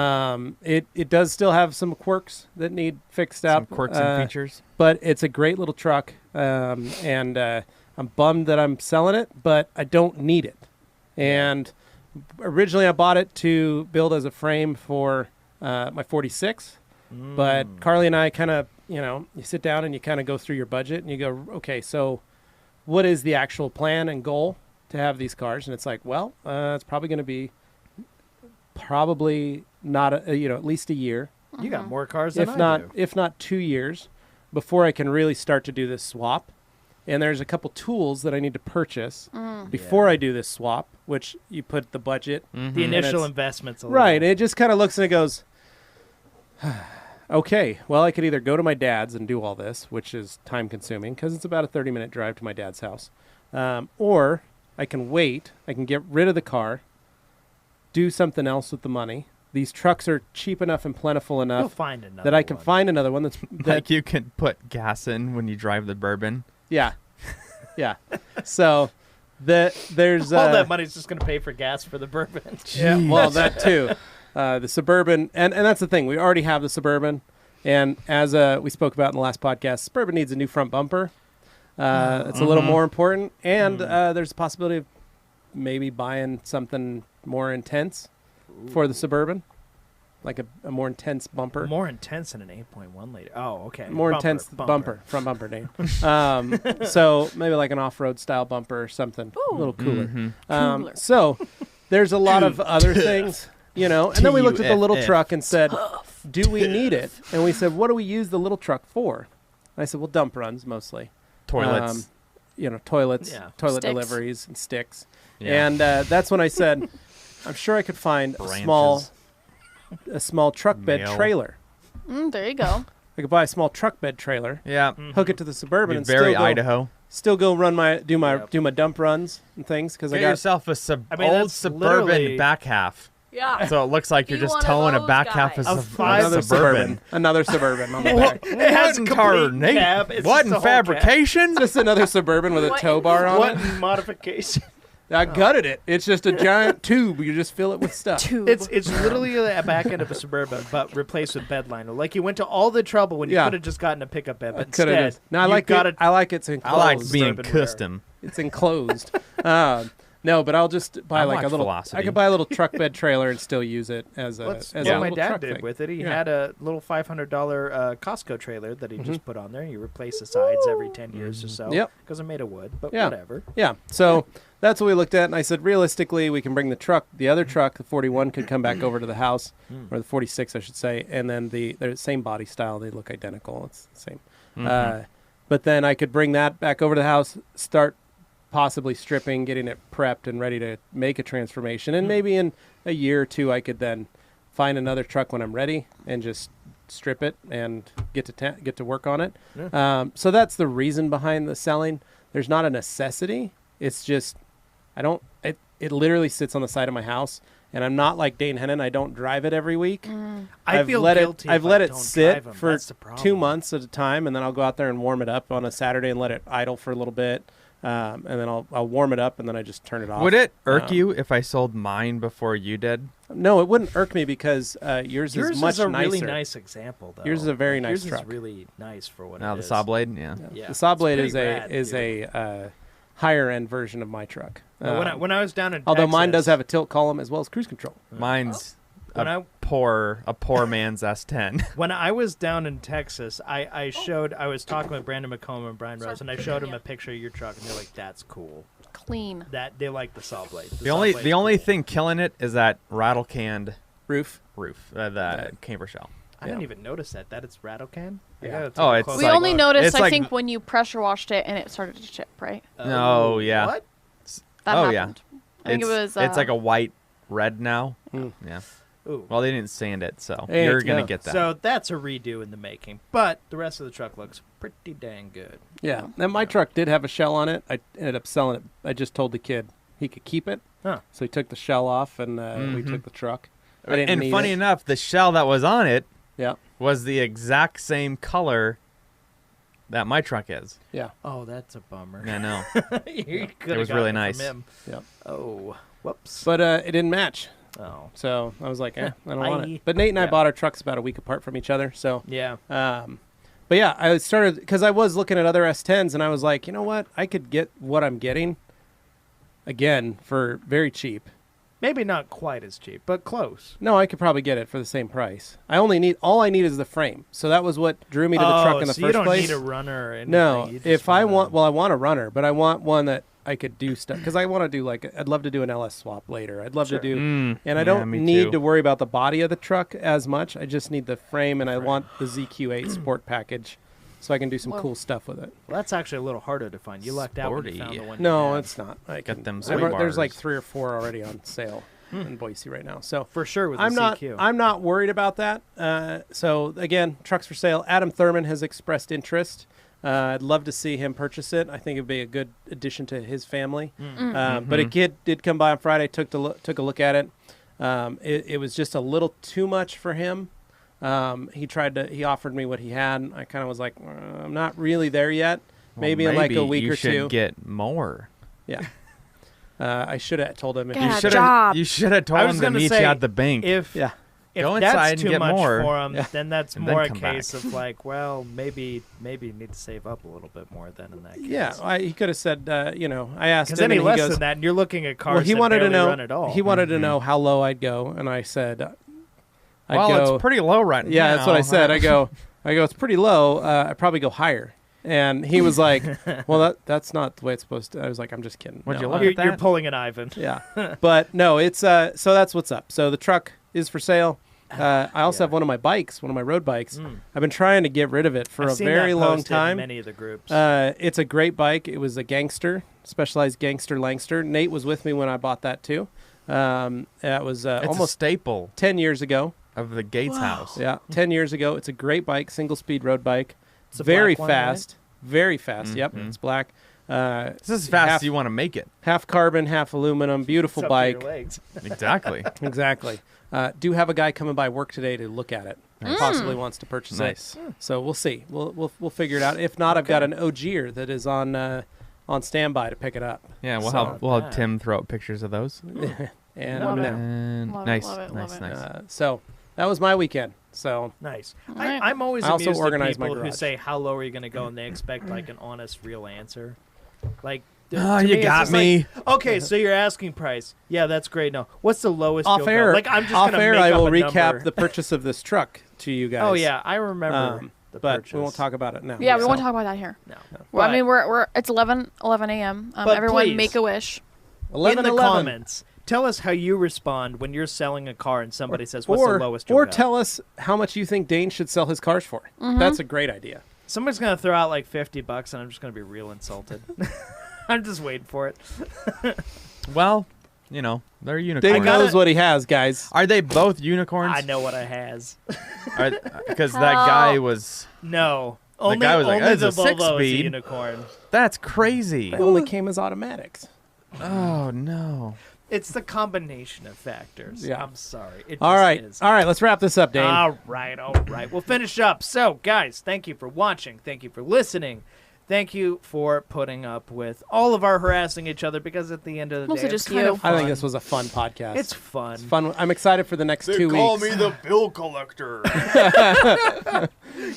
It does still have some quirks that need fixed up. Some quirks and features. But it's a great little truck, and I'm bummed that I'm selling it, but I don't need it. And originally I bought it to build as a frame for my 46, but Carly and I kind of, you sit down and you kind of go through your budget and you go, okay, so what is the actual plan and goal to have these cars? And it's like, well, it's probably going to be not, at least a year, You got more cars than if not 2 years before I can really start to do this swap. And there's a couple tools that I need to purchase before I do this swap, which you put the budget. The initial investments. Right. It just kind of looks and it goes, okay, well, I could either go to my dad's and do all this, which is time consuming because it's about a 30-minute drive to my dad's house. Or I can wait. I can get rid of the car, do something else with the money. These trucks are cheap enough and plentiful enough that I can find another one that's Like you can put gas in when you drive the Bourbon. Yeah. Yeah. So there's all that money's just going to pay for gas for the Bourbon. Yeah, well, that too. The Suburban, and that's the thing. We already have the Suburban, and as we spoke about in the last podcast, Suburban needs a new front bumper. It's a little more important, and there's a possibility of maybe buying something more intense for the Suburban, like a more intense bumper. More intense than an 8.1 liter. Oh, okay. More intense bumper, front bumper, Dane. So maybe like an off-road style bumper or something, a little cooler. Cooler. So there's a lot of other things, and then we looked at the little truck and said, do we need it? And we said, what do we use the little truck for? And I said, well, dump runs mostly. Toilets. Toilets, toilet Sticks. deliveries and sticks. Yeah. And that's when I said, I'm sure I could find a small truck bed Mail. trailer. There you go. I could buy a small truck bed trailer, Yeah. hook it to the Suburban, Be and very Idaho. still go do my dump runs and things because I Get got yourself a old that's Suburban literally- back half. Yeah. So it looks like you're Be just one of towing a those back half guys. of Of five- another Suburban. Another Suburban on the back. It has a complete cab. It's What just in a whole fabrication? Just another Suburban with a What tow in- bar on What it. modification? I gutted it. It's just a giant tube. You just fill it with stuff. Tube. It's literally a back end of a Suburban, but replaced with bed liner. Like you went to all the trouble when you Yeah. could have just gotten a pickup bed, but Coulda instead, just- No, I like got it. I like it's enclosed. I like being Suburban custom. It's enclosed. No, but I'll just buy I like watch a little. Velocity. I could buy a little truck bed trailer and still use it as a. That's as what a my little dad truck did thing. with it. He Yeah. had a little $500 Costco trailer that he just put on there. You replace the sides every 10 years or so. Yep. Because they're made of wood, but Yeah. whatever. Yeah. So that's what we looked at, and I said, realistically, we can bring the truck. The other truck, the 41, could come back over to the house, or the 46, I should say, and then they're the same body style. They look identical. It's the same. But then I could bring that back over to the house, start possibly stripping, getting it prepped and ready to make a transformation, and maybe in a year or two, I could then find another truck when I'm ready and just strip it and get to work on it. Yeah. So that's the reason behind the selling. There's not a necessity. It's just it literally sits on the side of my house, and I'm not like Dane Hennen. I don't drive it every week. I feel guilty. I've if let I it don't sit drive 'em. for That's the 2 problem. months at a time, and then I'll go out there and warm it up on a Saturday and let it idle for a little bit. And then I'll warm it up, and then I just turn it off. Would it irk you if I sold mine before you did? No, it wouldn't irk me because yours is much is a nicer. really nice example, though. Yours is a very nice Yours truck. is really nice for what Now it the is. saw blade, yeah. Yeah, The saw blade it's is pretty rad, a higher end version of my truck. When I was down in although Texas, mine does have a tilt column as well as cruise control. Mine's When a poor man's S10. When I was down in Texas, I was talking with Brandon McComb and Brian Rose, and I showed him a picture of your truck, and they're like, "That's cool." Clean. That they like the saw blade. The only thing killing it is that rattle canned Roof. roof, the camber shell. I didn't even notice that. That it's rattle can. Yeah. Oh, it's We like- only noticed, it's I like- think, when you pressure washed it and it started to chip, right? No, yeah. What? That Oh, yeah. happened. I think it was. It's like a white red now. Mm. Yeah. Ooh. Well, they didn't sand it, so Hey, you're gonna yeah. get that. So that's a redo in the making, but the rest of the truck looks pretty dang good. Yeah. And my truck did have a shell on it. I ended up selling it. I just told the kid he could keep it. Huh. So he took the shell off, and we took the truck. I didn't and need funny it. enough, the shell that was on it Yeah. was the exact same color that my truck is. Yeah. Oh, that's a bummer. I know. You coulda It was gotten really from nice. him. Yeah. Oh, whoops. But it didn't match. Oh, So I was like, I don't want Bye. it. But Nate and I Yeah. bought our trucks about a week apart from each other. So, yeah. but yeah, I started because I was looking at other S10s and I was like, you know what? I could get what I'm getting again for very cheap. Maybe not quite as cheap, but close. No, I could probably get it for the same price. All I need is the frame. So that was what drew me to the truck in the so first you don't place. need a runner. Or anything. No, You just if I wanna- want, I want a runner, but I want one that I could do stuff because I want to do I'd love to do an LS swap later. I'd love Sure. to do, Mm, and I yeah, don't me need too. to worry about the body of the truck as much. I just need the frame, and I want the ZQ8 Sport package, so I can do some Whoa. cool stuff with it. Well, that's actually a little harder to find. You lucked out when you Sporty. found the one. you No, had. it's not. I Got can, them I've sway al- There's like bars. 3 or 4 already on sale in Boise right now. So for sure with I'm the not. CQ. I'm not worried about that. So again, trucks for sale. Adam Thurman has expressed interest. I'd love to see him purchase it. I think it'd be a good addition to his family. But a kid did come by on Friday, took a look at it. It was just a little too much for him. He offered me what he had. And I kind of was like, I'm not really there yet. Well, Maybe in like a week you or should two. get more. Yeah. I should have told him. If Yeah, he Good job. You should have I told was him to gonna meet say, you at the bank. If Yeah. if Go that's inside and too get much more. for him, Yeah. then that's And then more a come case back. of like, well, maybe you need to save up a little bit more then in that case. Yeah, he could have said, I asked Because him, any and he less goes, than that, and you're looking at cars well, he that wanted to barely know. run at all. He wanted to know how low I'd go, and I said, It's pretty low right now. Yeah, that's what I said. I go, it's pretty low. I'd probably go higher. And he was like, well, that's not the way it's supposed to. I was like, I'm just kidding. Would No, you look I- You're, at you're that? pulling an Ivan. Yeah, but no, it's so that's what's up. So the truck is for sale. I also have one of my road bikes. I've been trying to get rid of it for I've a seen very that long posted in time. many of the groups. It's a great bike. It was a gangster, Specialized Gangster Langster. Nate was with me when I bought that too. That was It's almost a staple 10 years ago. of the Gates house. Yeah, 10 years ago. It's a great bike, single speed road bike. It's a Very black one, right? fast. Very fast. Yep, Mhm. it's black. This is as fast half, as you want to make it. half carbon, half aluminum. Beautiful It's up to your bike. legs. Exactly. Exactly. Do have a guy coming by work today to look at it. Possibly wants to purchase Nice. it. So we'll see. We'll figure it out. If not, I've got an OGer that is on standby to pick it up. Yeah, we'll So- have we'll have that. Tim throw up pictures of those. And Love it. And Love it, nice, love it, nice, love it. nice. so that was my weekend. So Nice. All right. I'm always I also amused at organize my people who garage. say, how low are you going to go? And they expect like an honest, real answer. Like, Oh, to you me, it's got just me. like, okay, so your asking price. Yeah, that's great. No. What's the lowest off you'll air, go? Like, I'm just off going to air, make I up will a recap number. the purchase of this truck to you guys. Oh, yeah. I remember the but purchase. we won't talk about it now. Yeah, we So- won't talk about that here. No. Well, I But mean, we're it's 11 a.m. But Everyone please. make a wish. 11, in the 11. comments, tell us how you respond when you're selling a car and somebody says, what's the lowest you'll Or go? tell us how much you think Dane should sell his cars for. That's a great idea. Somebody's going to throw out like $50 and I'm just going to be real insulted. I'm just waiting for it. Well, they're unicorns. Dane knows what he has, guys. Are they both unicorns? I know what I has. Because that guy was. No. Only, guy was like, only "That's the a Volvo is a six-speed." unicorn. That's crazy. They only came as automatics. Oh no. It's the combination of factors. Yeah. I'm sorry. It All just right. is. All right, let's wrap this up, Dane. All right. We'll finish up. So, guys, thank you for watching. Thank you for listening. Thank you for putting up with all of our harassing each other because at the end of the Mostly day, it's just kind you. of I think fun. this was a fun podcast. It's fun. It's fun. I'm excited for the next 2 weeks. the bill collector.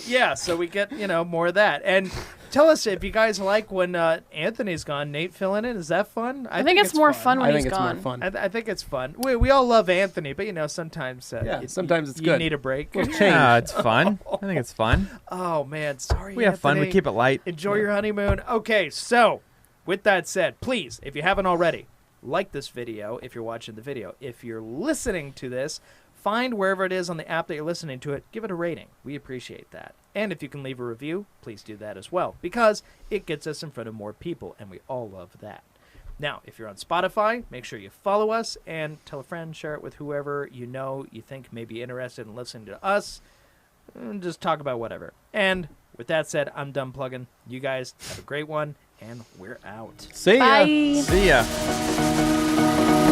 Yeah, so we get, more of that. And tell us if you guys like when Anthony's gone, Nate filling in. Is that fun? I think it's more fun when I think he's it's gone. more fun. I think it's fun. We all love Anthony, but sometimes sometimes it's you good. need a break. Change. Yeah, it's fun. I think it's fun. Oh man, sorry. We have fun. We Anthony. keep it light. Enjoy your honeymoon. Okay, so with that said, please, if you haven't already, like this video if you're watching the video. If you're listening to this, find wherever it is on the app that you're listening to it, give it a rating. We appreciate that. And if you can leave a review, please do that as well, because it gets us in front of more people, and we all love that. Now, if you're on Spotify, make sure you follow us and tell a friend, share it with whoever you think may be interested in listening to us. And just talk about whatever. And with that said, I'm done plugging. You guys have a great one, and we're out. See ya. Bye. See ya.